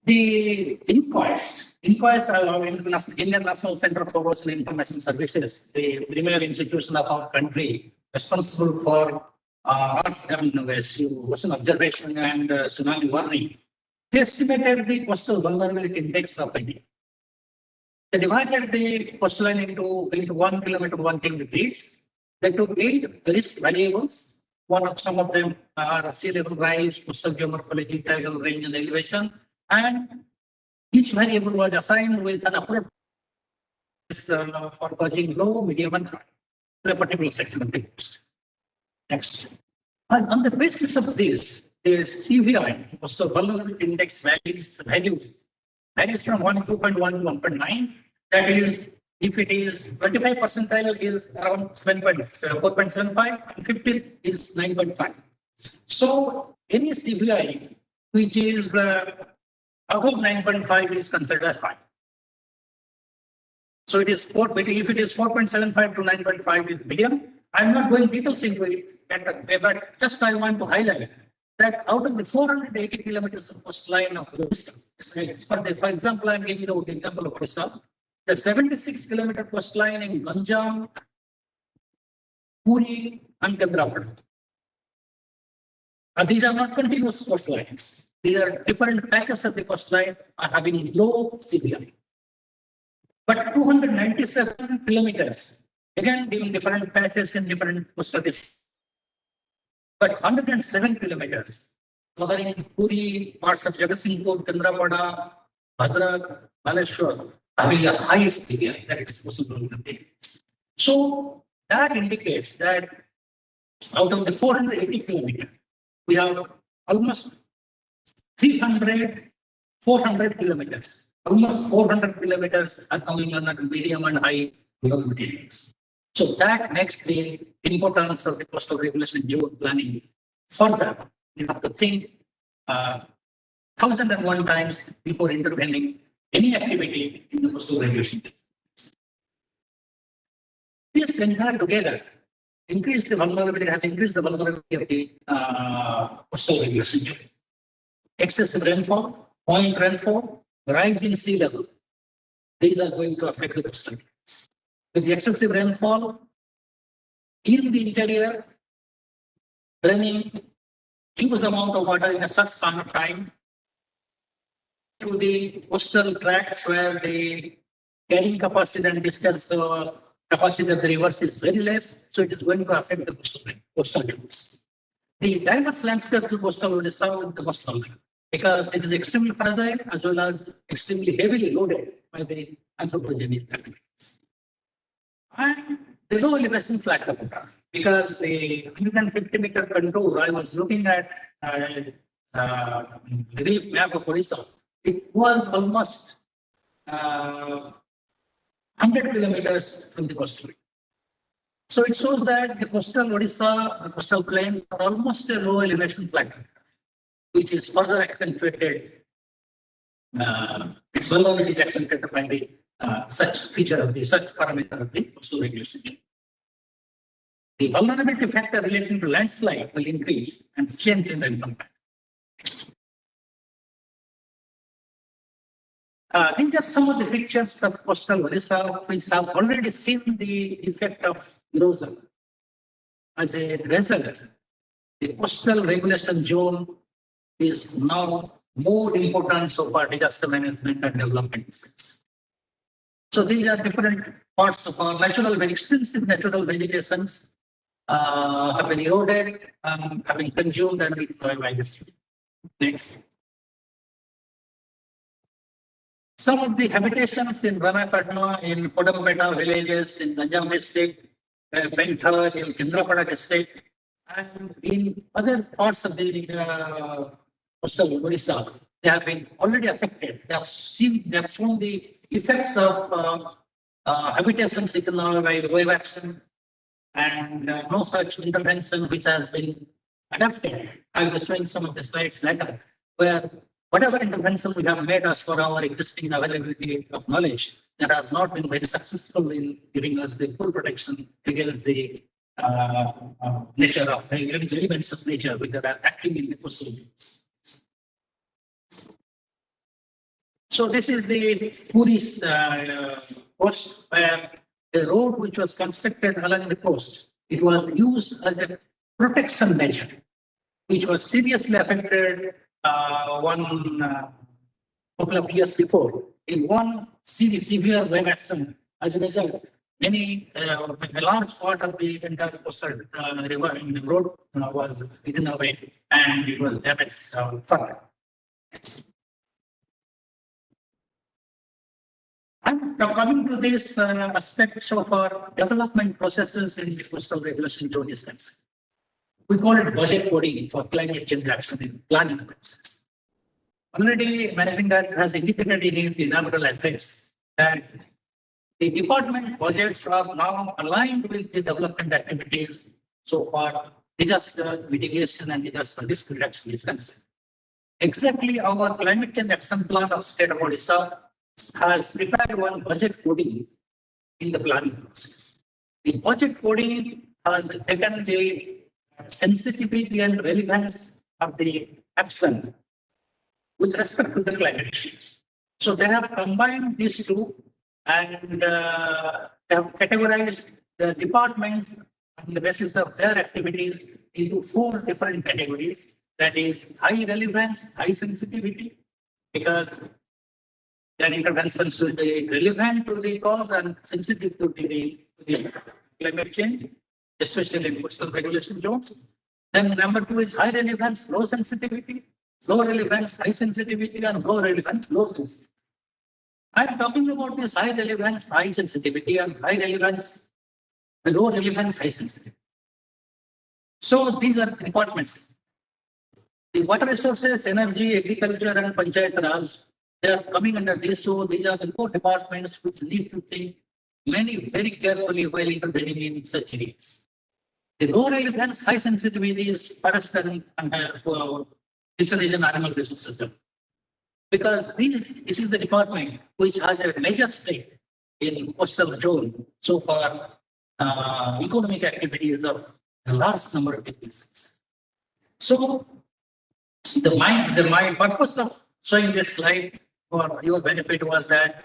The INCOIS, Indian National Center for Ocean Information Services, the premier institution of our country, responsible for ocean observation and tsunami warning, they estimated the coastal vulnerability index of India. They divided the coastline into 1 kilometer, 1 kilometer grids. They took 8 risk variables. Some of them are sea level rise, coastal geomorphology, tidal range and elevation. And each variable was assigned with an approach for causing low, medium, and high to a particular section of the coast. Next. And on the basis of this, the CVI, coastal vulnerability index values from 1.1 to 1.9. That is, if it is 25 percentile is around 4.75, and 50 is 9.5. So any CVI which is above 9.5 is considered high. So it is if it is 4.75 to 9.5 is medium. I'm not going details into it, but just I want to highlight that out of the 480 kilometers of coastline of Orissa, for example, I'm giving you the example of Orissa, the 76 kilometer coastline in Ganjam, Puri, and Kendrapada. These are not continuous coastlines. These are different patches of the coastline are having low CPI. But 297 kilometers, again, given different patches in different coastal districts. But 107 kilometers, covering Puri, parts of Jagatsinghpur, Kendrapada, Bhadrak, Baleshwar, having the highest CPI that is possible to take. So that indicates that out of the 480 kilometers, we have almost 400 kilometers. Almost 400 kilometers are coming under medium and high vulnerability index. So that makes the importance of the coastal regulation zone planning further. You have to think 1,001 times before intervening any activity in the coastal regulation. This entire together has increased the vulnerability of the coastal regulation zone. Excessive rainfall, point rainfall, rise in sea level. These are going to affect the coastal areas. With the excessive rainfall in the interior, draining huge amount of water in a such span of time to the coastal tracts where the carrying capacity and discharge capacity of the rivers is very less, so it is going to affect the coastal zones. The diverse landscape of the coastal will serve the coastal line because it is extremely fragile as well as extremely heavily loaded by the anthropogenic activities. And the low elevation flat topography, because the 150-meter contour, I was looking at reef map of Orissa, it was almost 100 kilometers from the coastline. So it shows that the coastal Orissa, the coastal plains are almost a low elevation flat, which is further accentuated. It's well already accentuated by the such feature of the such parameter of the coastal regulation. The vulnerability factor relating to landslide will increase and change in the environment. These are some of the pictures of coastal Orissa, which have already seen the effect of erosion. As a result, the coastal regulation zone is now more important so far disaster management and development. So these are different parts of our natural, very extensive natural vegetations have been eroded, have been consumed and destroyed by this. Next. Some of the habitations in Ranapatna, in Kodambeta villages, in Ganjam district, Benthar, in Kendrapada district, and in other parts of the coastal Orissa, they have been already affected. They have shown the effects of habitations taken over by wave action, and no such intervention which has been adapted. I'll be showing some of the slides later, where whatever intervention we have made as for our existing availability of knowledge, that has not been very successful in giving us the full protection against the nature of elements of nature which are acting in the coastal regions. So this is the Puri's coast, where the road which was constructed along the coast, it was used as a protection measure, which was seriously affected one couple of years before in one severe wave action. As a result, a large part of the entire coastal river in the road was eaten away and it was damaged further. And coming to this aspects of our development processes in the coastal regulation zone is concerned. We call it budget coding for climate change action in planning process. Already, Managing Director has indicated in his inaugural address that the department budgets are now aligned with the development activities so far disaster mitigation and disaster risk reduction is concerned. Exactly, our climate change action plan of state of Orissa has prepared one budget coding in the planning process. The budget coding has taken the sensitivity and relevance of the action with respect to the climate change. So they have combined these two and they have categorized the departments on the basis of their activities into 4 different categories. That is high relevance, high sensitivity, because their interventions should be relevant to the cause and sensitive to the climate change, especially in coastal regulation zones. Then number 2 is high relevance, low sensitivity, low relevance, high sensitivity, and low relevance, low sensitivity. I'm talking about this high relevance, high sensitivity, and high relevance, low relevance, high sensitivity. So these are departments. The water resources, energy, agriculture, and Panchayat Raj, they are coming under this. So these are the 4 departments which need to think very carefully while intervening in such areas. The low relevance, high sensitivity is forest and desalination animal resource system. Because this is the department which has a major stake in coastal zone so far economic activities of a large number of businesses. So my purpose of showing this slide for your benefit was that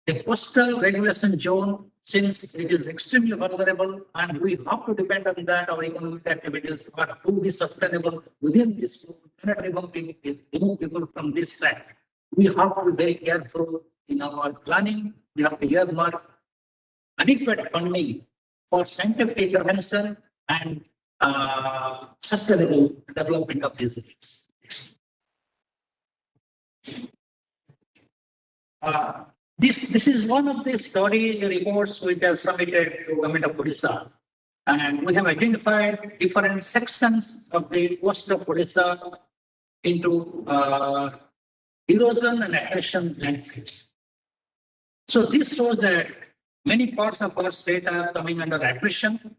the coastal regulation zone, since it is extremely vulnerable and we have to depend on that, our economic activities are to be sustainable within this zone, cannot remove people from this tract. We have to be very careful in our planning. We have to earmark adequate funding for scientific intervention and sustainable development of these areas. This is one of the study reports which have submitted to Government of Orissa, and we have identified different sections of the coast of Orissa into erosion and accretion landscapes. So this shows that many parts of our state are coming under accretion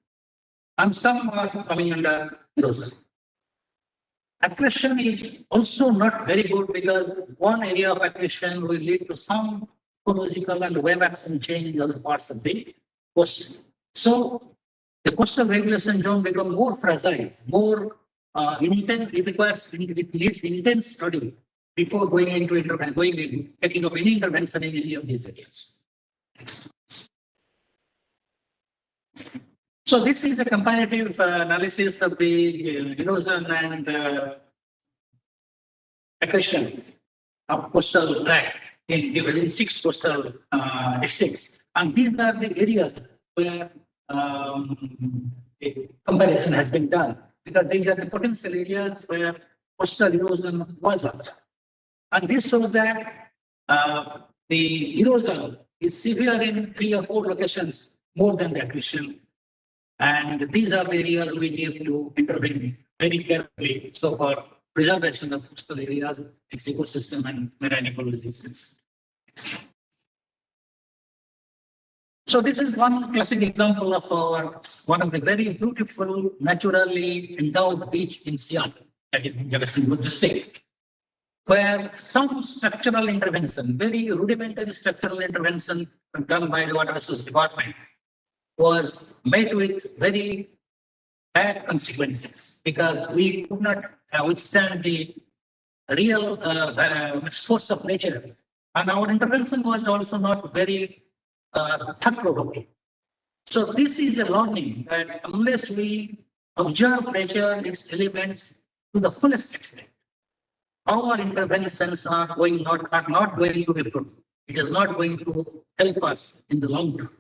and some are coming under erosion. Accretion is also not very good because one area of accretion will lead to some ecological and wave action change in other parts of the coast. So the coastal regulation zone become more fragile, more intense. It needs intense study before going into taking up any intervention in any of these areas. Next. So this is a comparative analysis of the erosion and accretion of coastal tract in 6 coastal districts, and these are the areas where a comparison has been done, because these are the potential areas where coastal erosion was after. And this shows that the erosion is severe in 3 or 4 locations more than the accretion. And these are the areas we need to intervene very carefully. So for preservation of coastal areas, its ecosystem and marine ecologies. So this is one classic example of one of the very beautiful, naturally endowed beach in Seattle, that is in Jefferson District, where some structural intervention, very rudimentary structural intervention done by the Water Resources Department, was met with very bad consequences, because we could not withstand the real force of nature, and our intervention was also not very thought-provoking. So this is a learning that unless we observe nature, its elements to the fullest extent, our interventions are not going to be fruitful. It is not going to help us in the long term.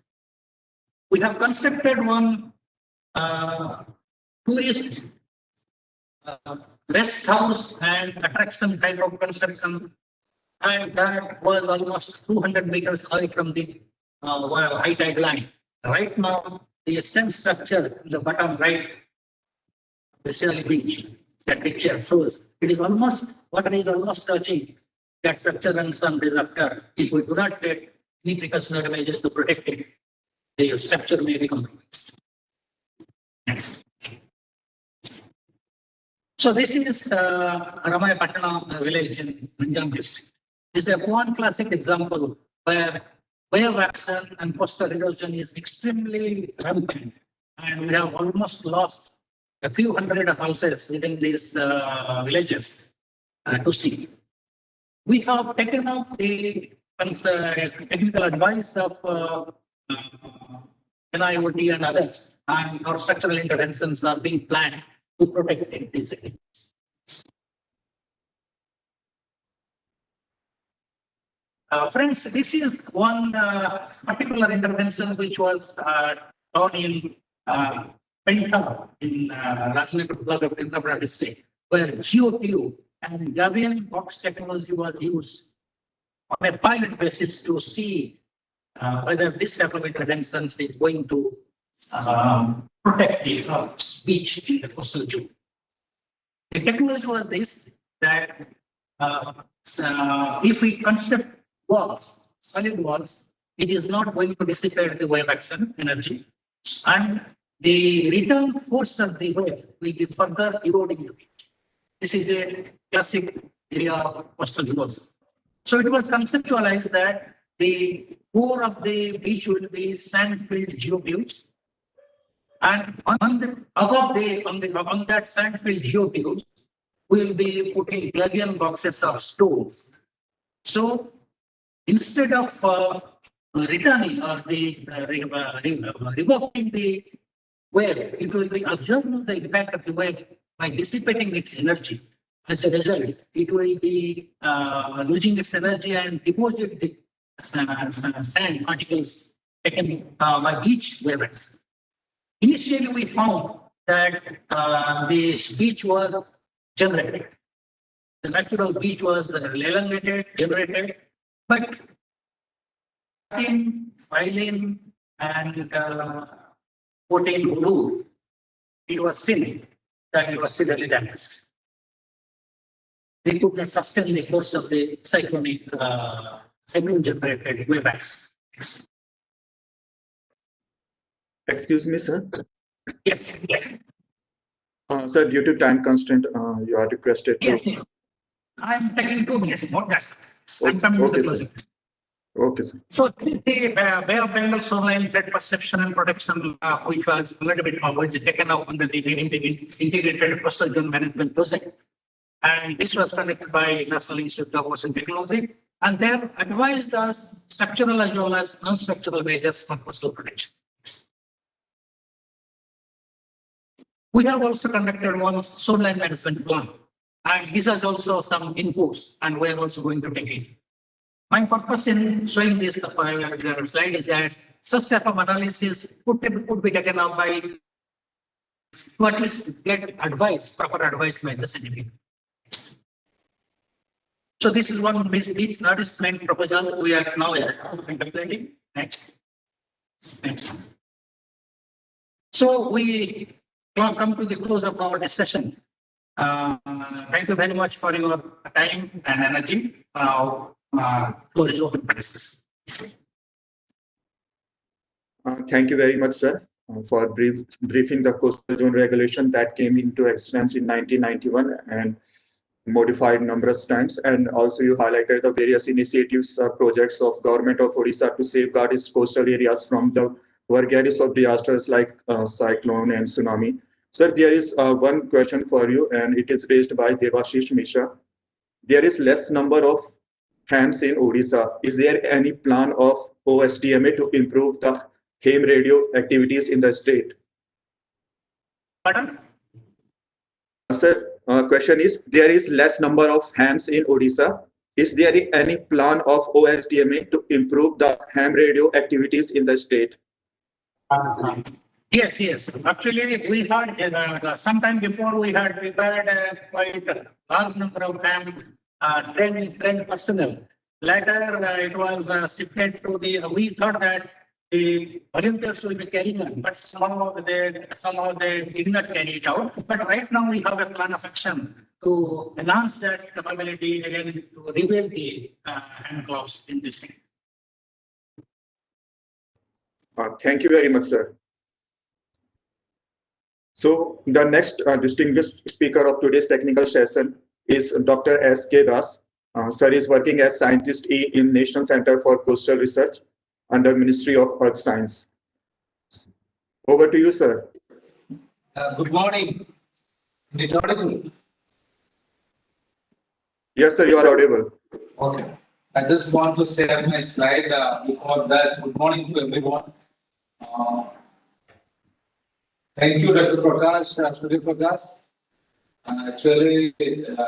We have constructed one tourist rest house and attraction type of construction, and that was almost 200 meters high from the high tide line. Right now, the same structure in the bottom right, the Sally Beach, that picture shows it is almost, water is almost touching that structure, and some days after, if we do not take any precautionary measures to protect it, the structure may be compromised. Next. So this is Ramayapatana village in Punjab district. This is one classic example where wave action and coastal erosion is extremely rampant, and we have almost lost a few hundred houses within these villages to sea. We have taken up the technical advice of NIOT and others, and our structural interventions are being planned to protect these areas. Friends, this is one particular intervention which was done in Pentha in Rajasthan district, where geotube and Gavian box technology was used on a pilot basis to see whether this type of interventions is going to protect the beach in the coastal zone. The technology was this, that if we construct walls, solid walls, it is not going to dissipate the wave action energy, and the return force of the wave will be further eroding the beach. This is a classic area of coastal erosion. So it was conceptualized that the core of the beach will be sand-filled geotubes, and on that sand-filled geotubes, we will be putting Gavian boxes of stones. So instead of returning or rebuffing the wave, it will be absorbing the impact of the wave by dissipating its energy. As a result, it will be losing its energy and deposit the sand particles taken by beach waves. Initially, we found that the beach was generated. The natural beach was elongated, generated, but in filing and putting glue, it was seen that it was severely damaged. they could not sustain the force of the cyclonic generated waves. Excuse me, sir. Yes, yes, Sir, due to time constraint, you are requested to. yes. I'm taking 2 minutes more. I'm coming to Okay, the closing. Okay, sir. So the Bay of Bengal shoreline set perception and protection, which was a little bit was taken up under the integrated coastal zone management project, and this was conducted by National Institute of Ocean Technology, and they have advised us structural as well as non-structural measures for coastal protection. We have also conducted one shoreline management plan, and this has also some inputs, and we are also going to take it. My purpose in showing this slide is that such type of analysis could be taken up by to at least get advice, proper advice by the scientific. So this is one beach nourishment proposal we are now contemplating. Next. So we come to the close of our discussion. Thank you very much for your time and energy. Floor is open for discussion. Thank you very much, sir, for briefing the coastal zone regulation that came into existence in 1991 and modified numerous times. And also you highlighted the various initiatives, projects of government of Orissa to safeguard its coastal areas from the vagaries of disasters like cyclone and tsunami. Sir, there is one question for you, and it is raised by Devashish Mishra. There is less number of hams in Orissa. Is there any plan of OSDMA to improve the ham radio activities in the state? Pardon? Sir, question is, there is less number of hams in Orissa. Is there any plan of OSDMA to improve the ham radio activities in the state? Yes. Actually, we had sometime before we had prepared quite a large number of ham trained personnel. Later, it was shifted to the. We thought that the volunteers will be carrying on, but somehow they did not carry it out. But right now we have a plan of action to enhance that capability again to reveal the hand gloves in this thing. Thank you very much, sir. So the next distinguished speaker of today's technical session is Dr. S.K. Das. Sir is working as Scientist E in National Center for Coastal Research under Ministry of Earth Science. Over to you, sir. Good morning. Is it audible? Yes, sir, you are audible. Okay. I just want to share my slide. Before that, good morning to everyone. Thank you, Dr. Prakash, Surya Prakash. Actually,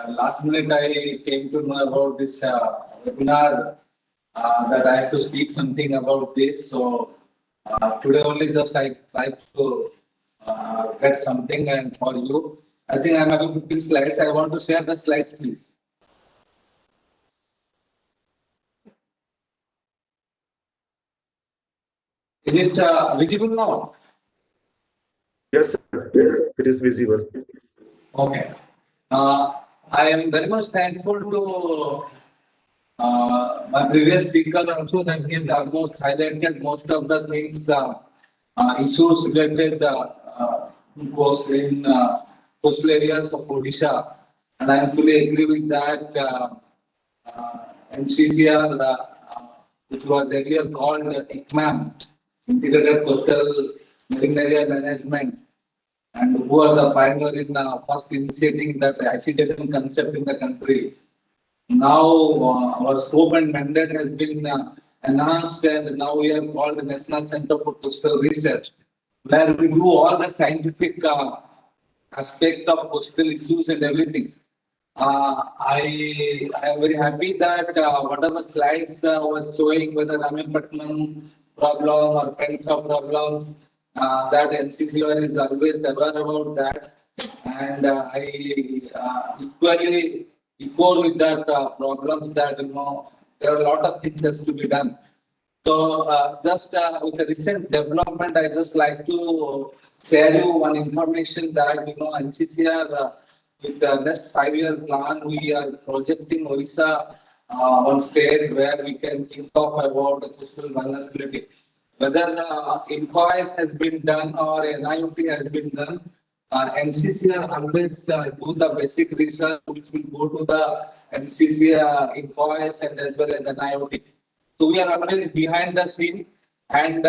last minute I came to know about this webinar that I have to speak something about this. So today only just I tried to get something and for you. I think I'm having 15 slides. I want to share the slides, please. Is it visible now? Yes, sir. It is visible. Okay. I am very much thankful to my previous speaker also that he has almost highlighted most of the things, issues related coastal areas of Orissa, and I fully agree with that. MCCR, which was earlier called ICMAM, Integrated Coastal Marine Area Management, and who are the pioneer in first initiating that ICTM concept in the country. Now our scope and mandate has been enhanced, and now we are called the National Center for Coastal Research, where we do all the scientific aspect of coastal issues and everything. I am very happy that whatever slides was showing, whether Ramapatnam problem or Pentra problems, that NCCR is always aware about that, and I equally equal with that problems that there are a lot of things has to be done. So just with the recent development, I just like to share you one information that NCCR with the next 5-year plan, we are projecting Orissa one state where we can think of about the coastal vulnerability. Whether INCOIS has been done or NIOT has been done, NCC always do the basic research, which will go to the NCC, INCOIS, and as well as NIOT. So we are always behind the scene, and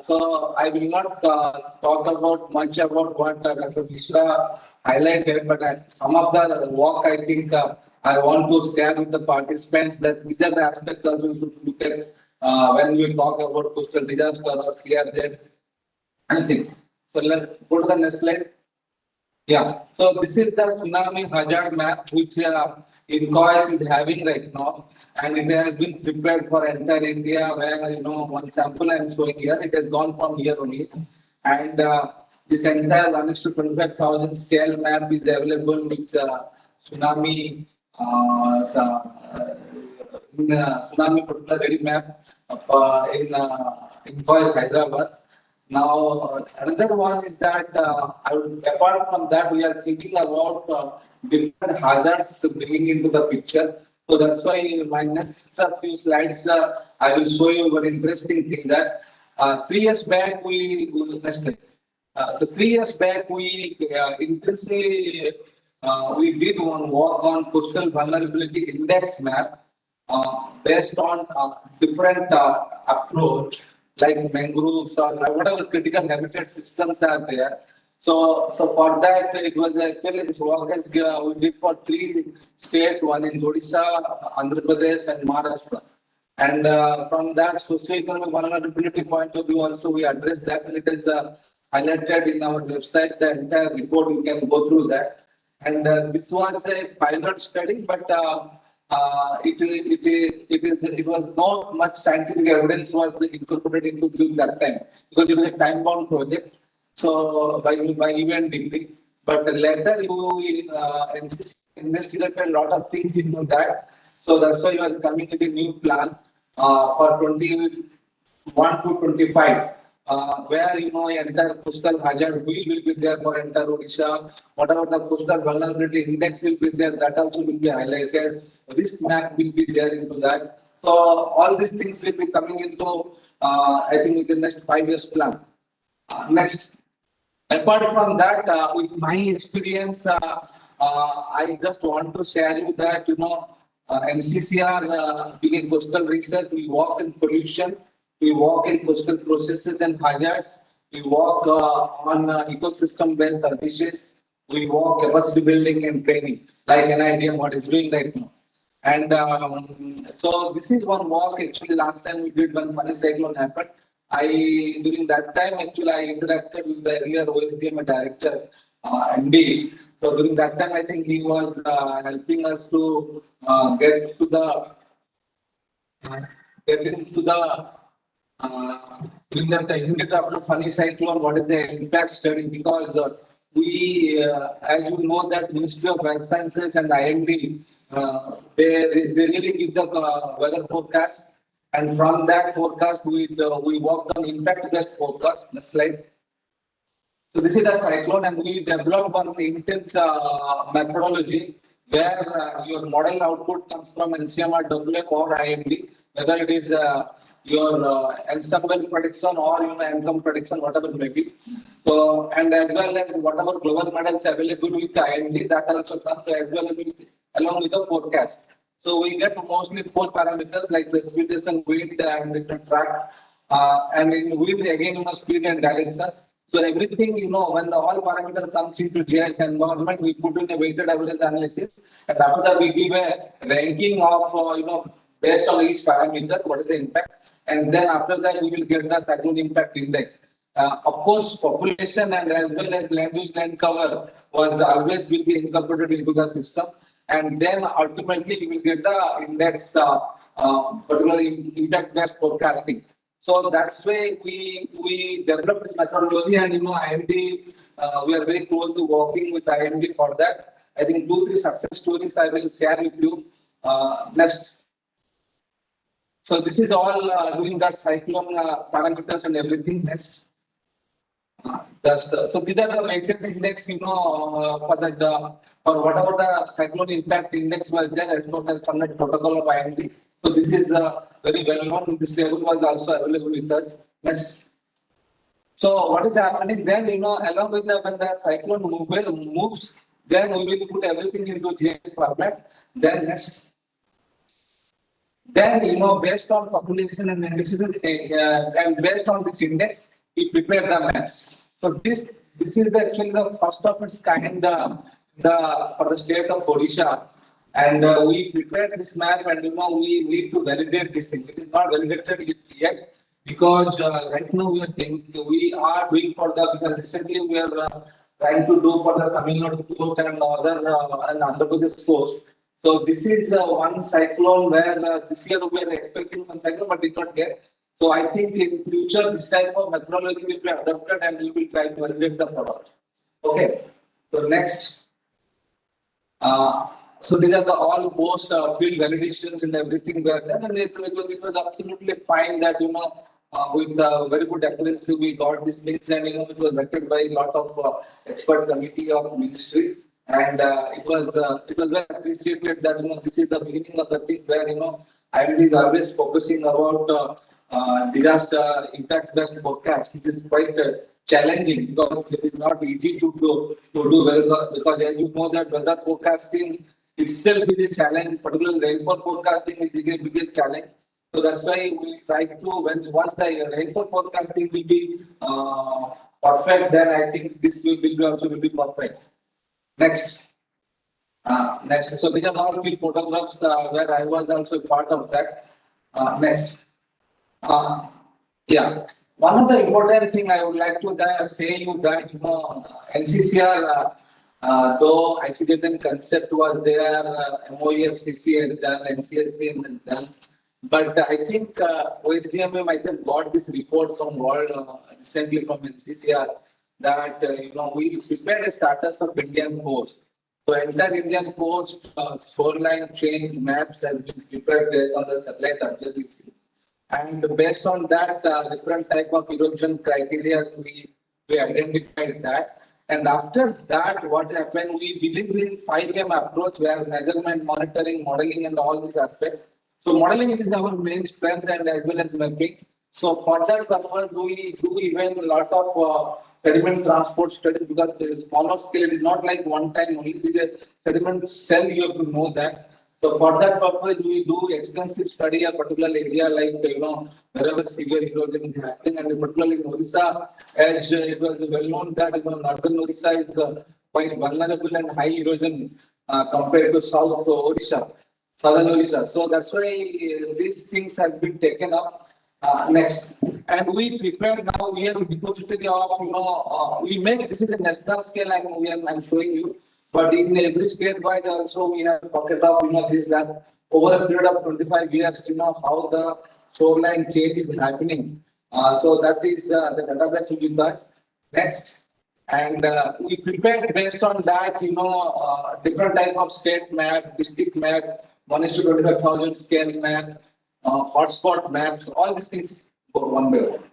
so I will not talk about much about what Dr. Mishra highlighted, but some of the work I think I want to share with the participants that these are the aspects that we should look at when we talk about coastal disaster or CRZ, anything. So let's go to the next slide. Yeah, so this is the tsunami hazard map which INCOIS is having right now, and it has been prepared for entire India. Where one sample I am showing here, it has gone from here only, and this entire 1:25,000 scale map is available with tsunami tsunami particular ready map in INCOIS Hyderabad. Now, another one is that apart from that, we are thinking about different hazards bringing into the picture. So that's why in my next few slides, I will show you one interesting thing that 3 years back so 3 years back we intensely we did one work on coastal vulnerability index map based on different approach like mangroves or whatever critical habitat systems are there. So for that, it was actually this work as we did for 3 states, one in Orissa, Andhra Pradesh, and Maharashtra. And from that socio-economic vulnerability point of view, also we address that, and it is highlighted in our website. The entire report, you can go through that. And this was a pilot study, but it was not much scientific evidence was incorporated into during that time because it was a time-bound project. So by event degree, but later you investigated a lot of things into that. So that's why you are coming with a new plan for 21 to 25. Where entire coastal hazard will be there for entire Orissa. Whatever the coastal vulnerability index will be there, that also will be highlighted. Risk map will be there into that. So all these things will be coming into I think within the next 5 years plan. Next, apart from that, with my experience, I just want to share you that NCCR being coastal research, we work in pollution. We work in coastal processes and hazards. We work on ecosystem-based services. We work capacity building and training, like NIDM what is doing right now. And so this is one work. Actually, last time we did when funny cyclone happened. During that time, actually, I interacted with the earlier OSDMA director, MD. So during that time, I think he was helping us to get into the during that unit after funny cyclone, what is the impact study? Because we, as you know, that Ministry of Life Sciences and IND, they really give the weather forecast, and from that forecast, we worked on impact-based forecast. Next slide. So this is a cyclone, and we developed one intense methodology where your model output comes from NCMRWF or IMD, whether it is your ensemble prediction or income prediction, whatever it may be. So, and as well as whatever global models available with IMD, that also comes as well along with the forecast. So we get mostly 4 parameters like precipitation, wind, and tract. And in wind again, speed and direction. So everything, when the all parameter comes into GIS environment, we put in a weighted average analysis, and after that we give a ranking of based on each parameter, what is the impact, and then after that we will get the cyclone impact index. Of course, population and as well as land use, land cover was always will be incorporated into the system, and then ultimately we will get the index, particularly impact-based forecasting. So that's why we developed this methodology, and IMD, we are very close to working with IMD for that. I think 2-3 success stories I will share with you. Next. So this is all during that cyclone parameters and everything. Next. So these are the maintenance index, for that, for whatever the cyclone impact index was there as per the standard protocol of IMD. So this is very well known. This table was also available with us. Next. So what is happening then, along with when the cyclone moves, then we will put everything into GIS format. Then next. Then, based on population and indexes, and based on this index, we prepare the maps. So this is actually the first of its kind for the state of Orissa. And we prepared this map, and we need to validate this thing. It is not validated yet because right now we are doing because recently we are trying to do for the Tamil Nadu coast and other and Andhra Pradesh coast. So this is one cyclone where this year we are expecting some cyclone, but did not get. So I think in future this type of methodology will be adopted and we will try to validate the product. Okay. So next. So these are the all post field validations and everything were done, and it was absolutely fine that with very good accuracy we got this links, and it was vetted by a lot of expert committee of ministry. And it was very appreciated that this is the beginning of the thing where IMD is always focusing about disaster impact based forecast, which is quite challenging because it is not easy to do well, because as you know that weather forecasting itself is a challenge, particularly rainfall forecasting is the biggest challenge. So that's why we try to once the rainfall forecasting will be perfect, then I think this will be perfect. Next. Next. So these are all field photographs where I was also part of that. Next. Yeah. One of the important thing I would like to say you that NCCR, though ICDM concept was there, MOEFCC has done, NCSC has done, but I think OSDMA might have got this report from world recently from NCCR that we prepared a status of Indian coast. So entire Indian coast shoreline change maps has been prepared based on the satellite observations. And based on that, different type of erosion criteria, we identified that. And after that, what happened, we believe in 5M approach where measurement, monitoring, modeling, and all these aspects. So modeling is our main strength and as well as mapping. So for that purpose, we do even a lot of sediment transport studies because the smaller scale, it is not like one time only the sediment cell, you have to know that. So for that purpose, we do extensive study a particular area like, wherever severe erosion is happening, and particularly in Orissa, as it was well known that, northern Orissa is quite vulnerable and high erosion compared to south Orissa, southern Orissa. So that's why these things have been taken up. Next, and we prepared now. We have a depository of we make this is a national scale. I'm showing you, but in every state wise also we have a pocket of this that over a period of 25 years, how the shoreline change is happening. So that is the database with us. Next, and we prepared based on that different type of state map, district map, 1:25,000 scale map. Hotspot maps, all these things go one by one.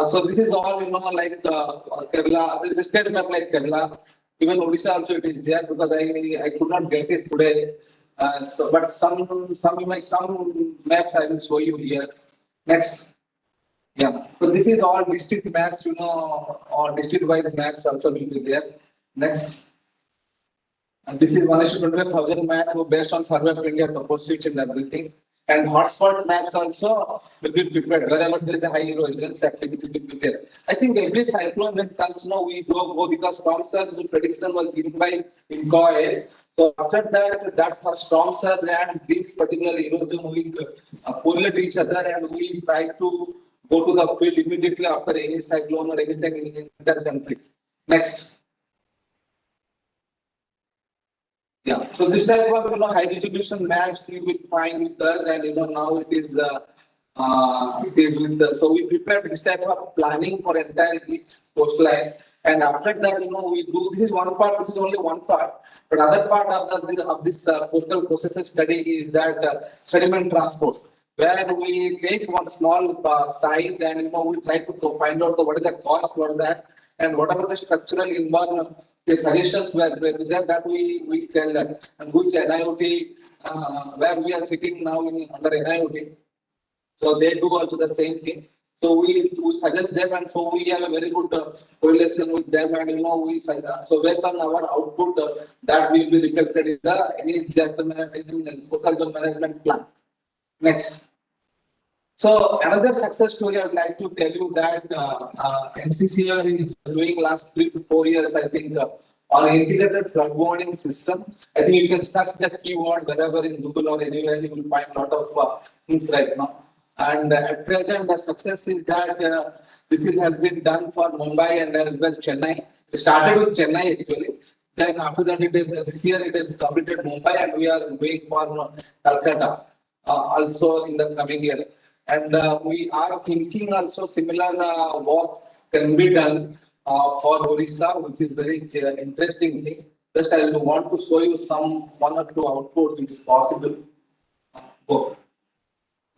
So this is all like Kerala. There is a state map like Kerala. Even Orissa also it is there because I could not get it today. So but some maps I will show you here. Next. Yeah. So this is all district maps, or district wise maps also will be there. Next. And this is 1:25,000 map based on Survey of India topography and everything. And hotspot maps also will be prepared wherever there is a high erosion activity will be there. I think every cyclone that comes now we go because storm surge prediction was given by INCOIS. So after that, that's a storm surge and this particular erosion we correlate each other and we try to go to the field immediately after any cyclone or anything in the country. Next. Yeah, so this type of high resolution maps you will find with us, and now it is with the, so we prepared this type of planning for entire each coastline, and after that we do this is one part. This is only one part, but other part of this coastal processes study is that sediment transport. where we take one small site and we try to find out what is the cost for that and whatever the structural involvement, the suggestions were there that we tell that and which NIOT where we are sitting now under NIOT. So they do also the same thing. So we suggest them, and so we have a very good correlation with them, and we so based on our output that will be reflected in the coastal zone management plan. Next. So another success story I would like to tell you that NCCR is doing last 3 to 4 years, I think, on integrated flood warning system. I think you can search that keyword wherever in Google or anywhere, you will find a lot of things right now. And at present, the success is that this has been done for Mumbai and as well Chennai. It started with Chennai actually. Then after that, this year it is completed Mumbai, and we are going for Calcutta also in the coming year. And we are thinking also similar work can be done for Orissa, which is very interesting thing. Just I want to show you one or two outputs if it's possible.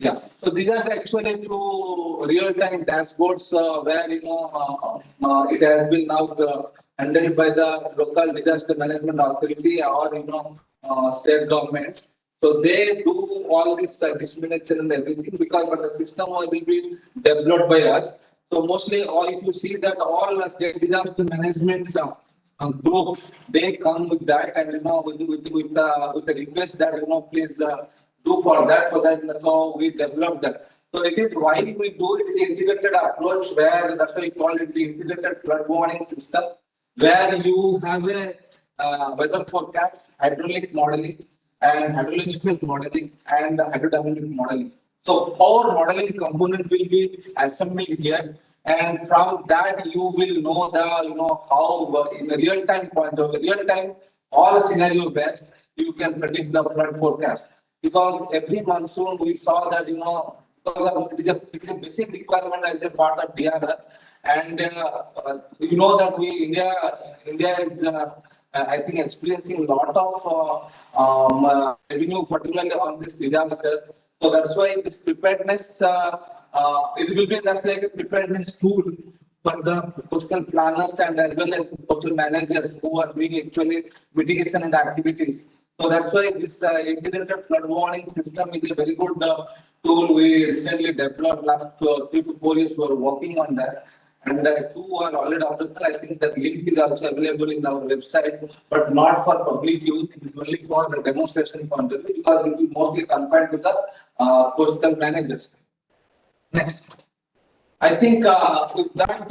Yeah, so these are actually two real-time dashboards where it has been now handled by the local disaster management authority or state governments. So they do all this dissemination and everything but the system will be developed by us. So mostly, if you see that all state disaster management groups, they come with that and with the request that please do for that, so we develop that. So it is why we do it is integrated approach where that's why we call it the integrated flood warning system, where you have a weather forecast, hydraulic modeling, and hydrological modeling and hydrodynamic modeling. So our modeling component will be assembled here, and from that you will know how in the real time all scenario based you can predict the flood forecast. Because every monsoon we saw that because it is a basic requirement as a part of DRR, and that India is I think experiencing a lot of revenue, particularly on this disaster. So that's why this preparedness it will be just like a preparedness tool for the coastal planners and as well as coastal managers who are doing actually mitigation and activities. So that's why this integrated flood warning system is a very good tool we recently developed last 3 to 4 years. We are working on that. And two are already operational. I think that link is also available in our website, but not for public use. It is only for the demonstration point of view because it is mostly confined to the coastal managers. Next. I think with that,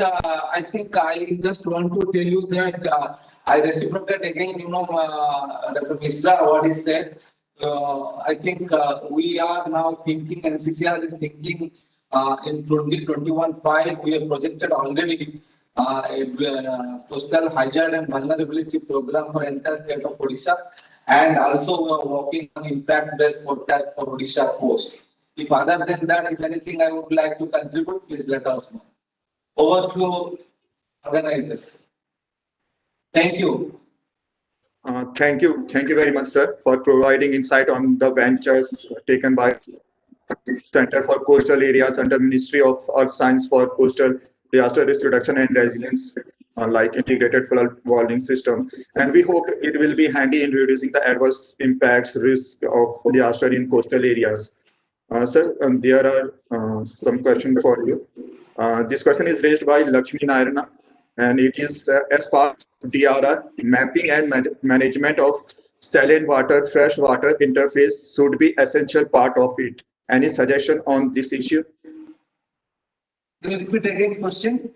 I think I just want to tell you that I reciprocate again, Dr. Mishra, what he said. I think we are now thinking, and NCCR is thinking in 2021-5, we have projected already a coastal hazard and vulnerability program for entire state of Orissa, and also we are working on impact-based forecast for Orissa coast. If other than that, if anything I would like to contribute, please let us know. Over to organizers. Thank you. Thank you very much, sir, for providing insight on the ventures taken by Center for Coastal Areas under Ministry of Earth Science for Coastal Disaster Risk Reduction and Resilience, like integrated flood warning system. And we hope it will be handy in reducing the adverse impacts, risk of disaster in coastal areas. Sir, there are some questions for you. This question is raised by Lakshmi Narayana, and it is as part of DRR, mapping and management of saline water, fresh water interface should be essential part of it. Any suggestion on this issue? Can you repeat again question?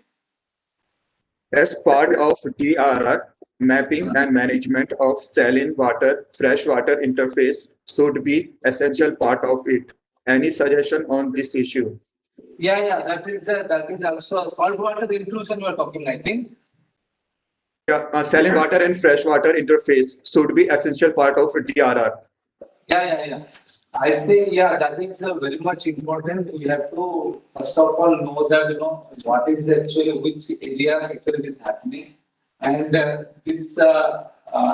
As part of DRR, mapping and management of saline water, fresh water interface should be essential part of it. Any suggestion on this issue? Yeah, that is also saltwater intrusion we are talking, I think. Yeah, saline water and fresh water interface should be essential part of DRR. Yeah. I think that is very much important. We have to first of all know that what is actually which area actually is happening, and this is a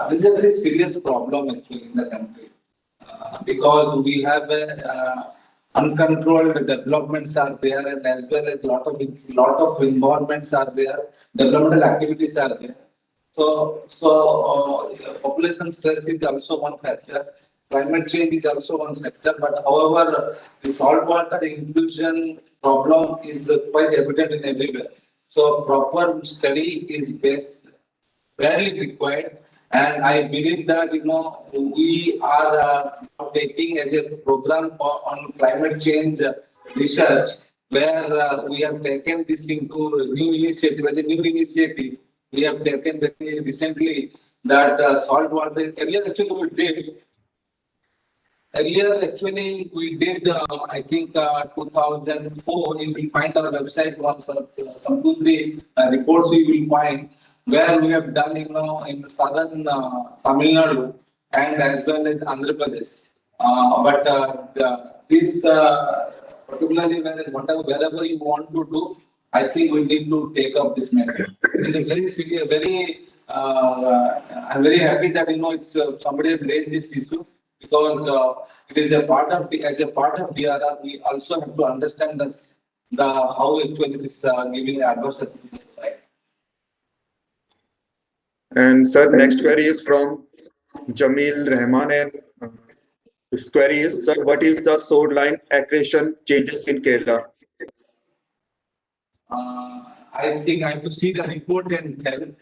very serious problem actually in the country because we have uncontrolled developments are there, and as well as lot of involvements are there, developmental activities are there. Population stress is also one factor. Climate change is also one factor. But however, the saltwater intrusion problem is quite evident in everywhere. So proper study is best, very required. And I believe that we are taking as a program on climate change research, where we have taken this into new initiative as a new initiative. We have taken very recently that saltwater. Earlier, we did, I think, 2004. You will find our website once, some 2-3 reports you will find where we have done, in southern Tamil Nadu and as well as Andhra Pradesh. This particularly wherever you want to do, I think we need to take up this matter. It is a very serious, I'm very happy that it's somebody has raised this issue, because it is a part of as a part of DRR, we also have to understand how actually this giving adverse effect to the society. And sir, next query is from Jamil Rahman, and this query is, sir, what is the shoreline accretion changes in Kerala? I think I have to see the report and tell.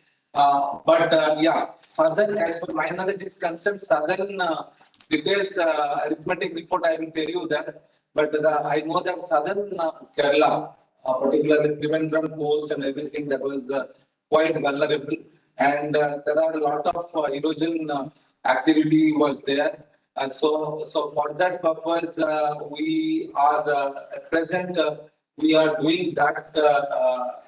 Yeah, southern, as per my knowledge is concerned, southern details arithmetic report, I will tell you that. But I know that southern Kerala, particularly Trivandrum coast and everything, that was quite vulnerable. And there are a lot of erosion activity was there. So for that purpose, we are at present. We are doing that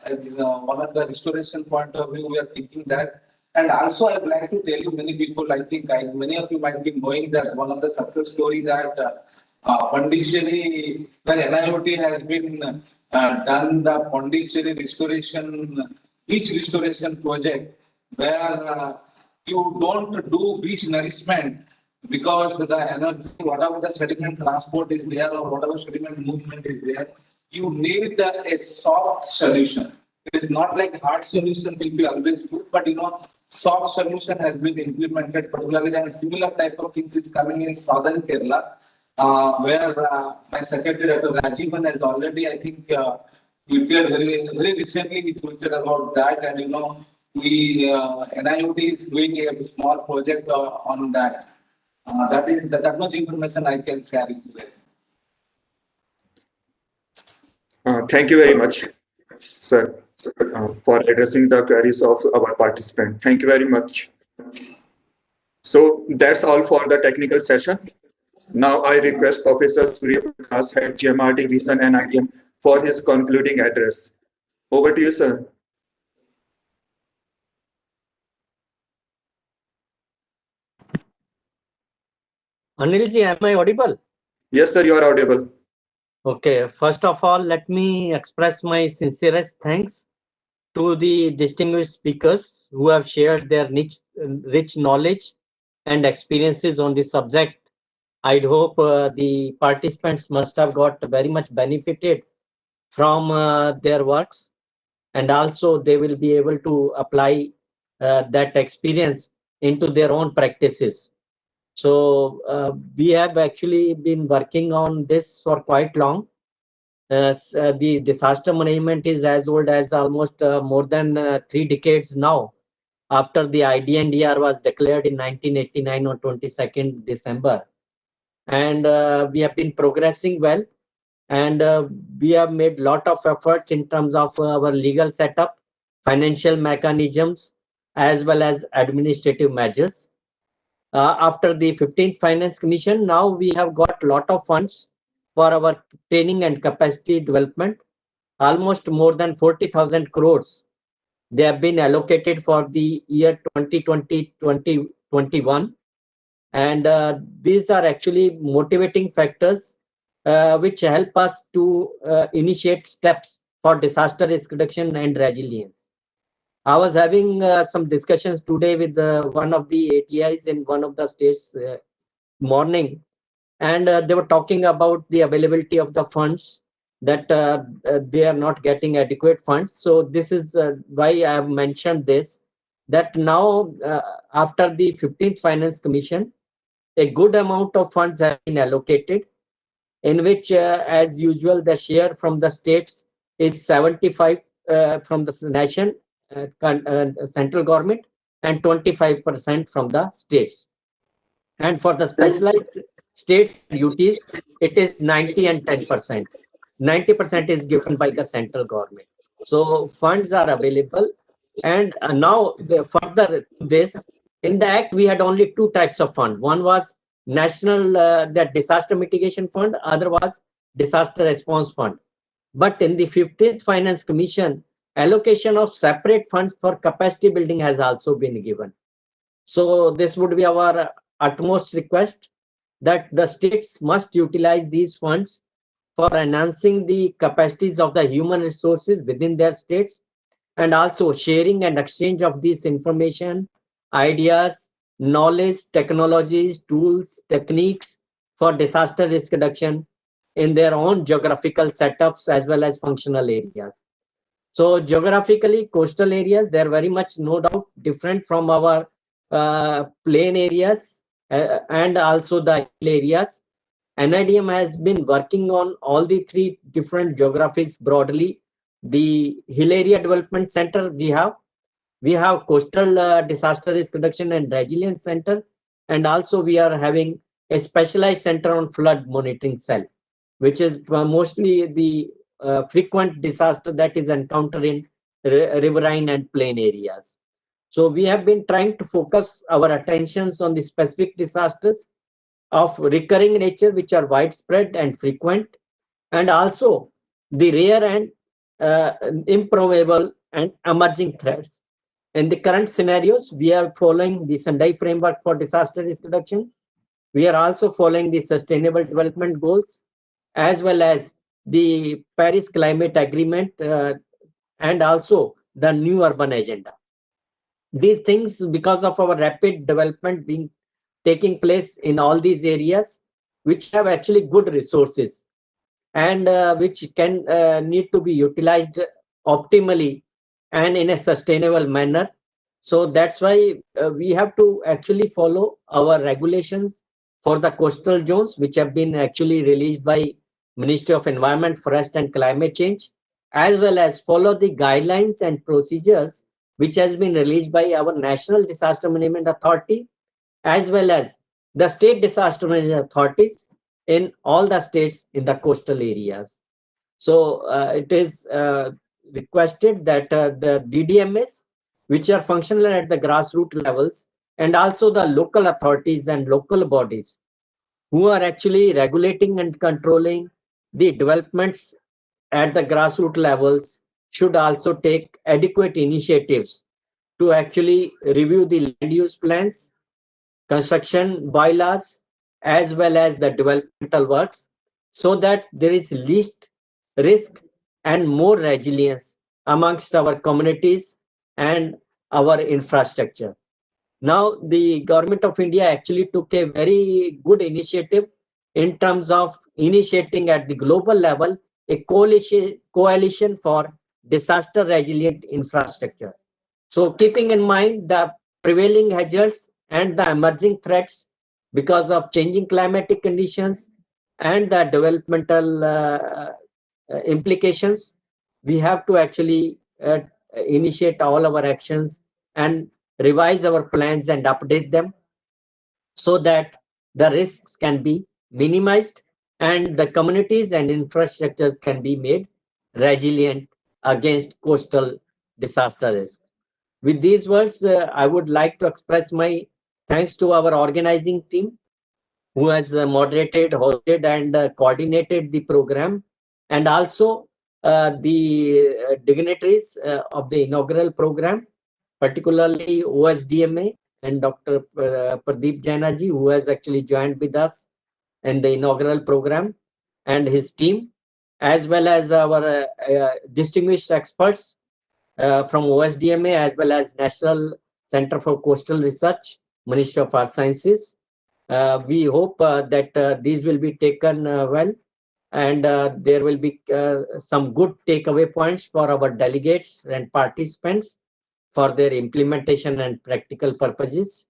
as one of the restoration point of view. We are thinking that, and also I would like to tell you, many people, I think many of you might be knowing that one of the success story that Pondicherry, where NIOT has been done the Pondicherry restoration, beach restoration project, where you don't do beach nourishment, because the energy, whatever the sediment transport is there or whatever sediment movement is there, you need a soft solution. It is not like hard solution will be always good, but soft solution has been implemented, particularly, and similar type of things is coming in southern Kerala, where my secretary, Dr. Rajivan, has already, I think, tweeted very recently. He tweeted about that, and NIOT is doing a small project on that. That much information I can share with you. Thank you very much, sir, for addressing the queries of our participant. Thank you very much. So that's all for the technical session. Now I request Professor Surya Prakash, Head GMR Division and NIDM, for his concluding address. Over to you, sir. Anilji, am I audible? Yes, sir, you are audible. Okay, first of all, let me express my sincerest thanks to the distinguished speakers who have shared their rich knowledge and experiences on this subject. I hope the participants must have got very much benefited from their works, and also they will be able to apply that experience into their own practices. So we have actually been working on this for quite long. The disaster management is as old as almost more than 3 decades now, after the IDNDR was declared in 1989 on 22nd December. And we have been progressing well, and we have made lot of efforts in terms of our legal setup, financial mechanisms, as well as administrative measures. After the 15th Finance Commission, now we have got lot of funds for our training and capacity development. Almost more than 40,000 crores. They have been allocated for the year 2020-2021. And these are actually motivating factors which help us to initiate steps for disaster risk reduction and resilience. I was having some discussions today with one of the ATIs in one of the states morning, and they were talking about the availability of the funds, that they are not getting adequate funds. So this is why I have mentioned this, that now after the 15th Finance Commission, a good amount of funds have been allocated, in which as usual the share from the states is 75 from the nation, central government, and 25% from the states. And for the specialized states duties, it is 90 and 10%. 90% is given by the central government. So funds are available. And now further this, in the act, we had only two types of fund. One was national the disaster mitigation fund, other was disaster response fund. But in the 15th Finance Commission, allocation of separate funds for capacity building has also been given. So this would be our utmost request, that the states must utilize these funds for enhancing the capacities of the human resources within their states, and also sharing and exchange of this information, ideas, knowledge, technologies, tools, techniques for disaster risk reduction in their own geographical setups as well as functional areas. So geographically, coastal areas, they're very much no doubt different from our plain areas and also the hill areas. NIDM has been working on all the three different geographies broadly. The Hill Area Development Center we have Coastal Disaster Risk Reduction and Resilience Center, and also we are having a specialized center on flood monitoring cell, which is mostly the frequent disaster that is encountered in riverine and plain areas. So we have been trying to focus our attentions on the specific disasters of recurring nature, which are widespread and frequent, and also the rare and improbable and emerging threats. In the current scenarios, we are following the Sendai framework for disaster risk reduction. We are also following the Sustainable Development Goals, as well as the Paris Climate Agreement, and also the New Urban Agenda. These things, because of our rapid development being taking place in all these areas, which have actually good resources and which can need to be utilized optimally and in a sustainable manner. So that's why we have to actually follow our regulations for the coastal zones, which have been actually released by Ministry of Environment, Forest and Climate Change, as well as follow the guidelines and procedures which has been released by our National Disaster Management Authority, as well as the state disaster management authorities in all the states in the coastal areas. So it is requested that the DDMS, which are functional at the grassroots levels, and also the local authorities and local bodies who are actually regulating and controlling the developments at the grassroots levels, should also take adequate initiatives to actually review the land use plans, construction bylaws, as well as the developmental works, so that there is least risk and more resilience amongst our communities and our infrastructure. Now, the government of India actually took a very good initiative in terms of initiating at the global level a coalition for disaster resilient infrastructure. So keeping in mind the prevailing hazards and the emerging threats because of changing climatic conditions and the developmental implications, we have to actually initiate all our actions and revise our plans and update them, so that the risks can be minimized and the communities and infrastructures can be made resilient against coastal disaster risks. With these words, I would like to express my thanks to our organizing team, who has moderated, hosted, and coordinated the program, and also the dignitaries of the inaugural program, particularly OSDMA and Dr. Pradeep Jainaji, who has actually joined with us in the inaugural program, and his team, as well as our distinguished experts from OSDMA, as well as National Center for Coastal Research, Ministry of Earth Sciences, We hope that these will be taken well, and there will be some good takeaway points for our delegates and participants for their implementation and practical purposes.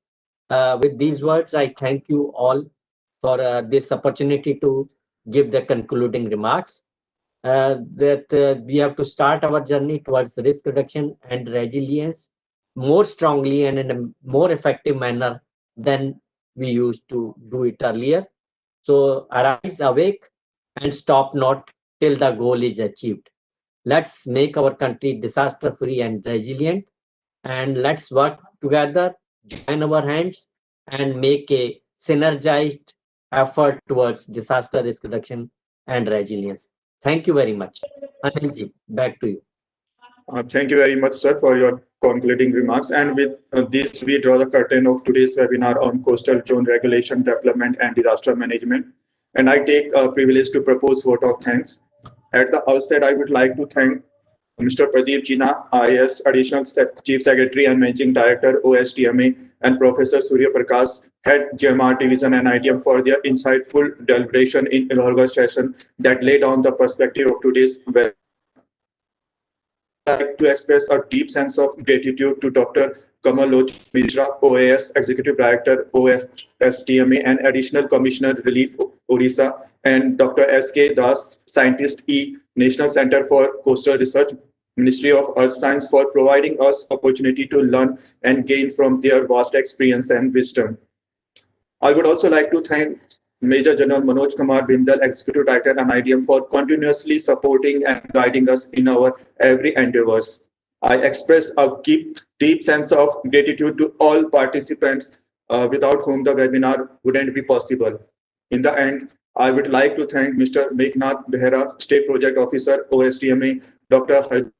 With these words, I thank you all for this opportunity to give the concluding remarks. That we have to start our journey towards risk reduction and resilience more strongly and in a more effective manner than we used to do it earlier. So arise, awake, and stop not till the goal is achieved. Let's make our country disaster-free and resilient, and let's work together, join our hands, and make a synergized effort towards disaster risk reduction and resilience. Thank you very much. Anilji, back to you. Thank you very much, sir, for your concluding remarks. And with this, we draw the curtain of today's webinar on coastal zone regulation, development, and disaster management. And I take a privilege to propose vote of thanks. At the outset, I would like to thank Mr. Pradeep Jina, IAS Additional Chief Secretary and Managing Director, OSDMA, and Professor Surya Prakash, Head GMR Division and IDM, for their insightful deliberation in inaugural session that laid down the perspective of today's webinar. I'd like to express a deep sense of gratitude to Dr. Kamaloj Mishra, OAS Executive Director, OSDMA, and Additional Commissioner Relief, Orissa, and Dr. S.K. Das, Scientist E, National Center for Coastal Research, Ministry of Earth Science, for providing us opportunity to learn and gain from their vast experience and wisdom. I would also like to thank Major General Manoj Kumar Bindal, Executive Director and IDM, for continuously supporting and guiding us in our every endeavors. I express a deep sense of gratitude to all participants without whom the webinar wouldn't be possible. In the end, I would like to thank Mr. Meghnath Behera, State Project Officer, OSDMA, Dr. Harjinder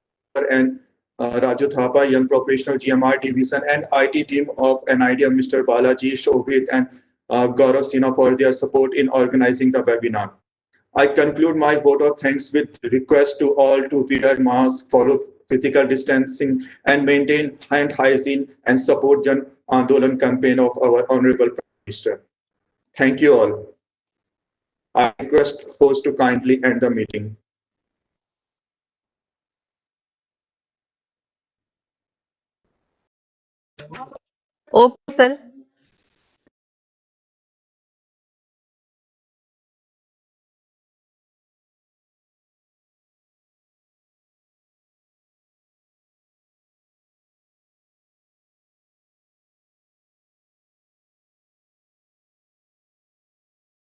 and Raju Thapa, Young Professional GMR Division, and IT team of NIDM, Mr. Balaji, Shobhit, and Gaurav Sinha, for their support in organizing the webinar. I conclude my vote of thanks with request to all to wear masks, follow physical distancing, and maintain hand hygiene and support Jan Andolan campaign of our Honorable Prime Minister. Thank you all. I request host to kindly end the meeting. Okay, sir.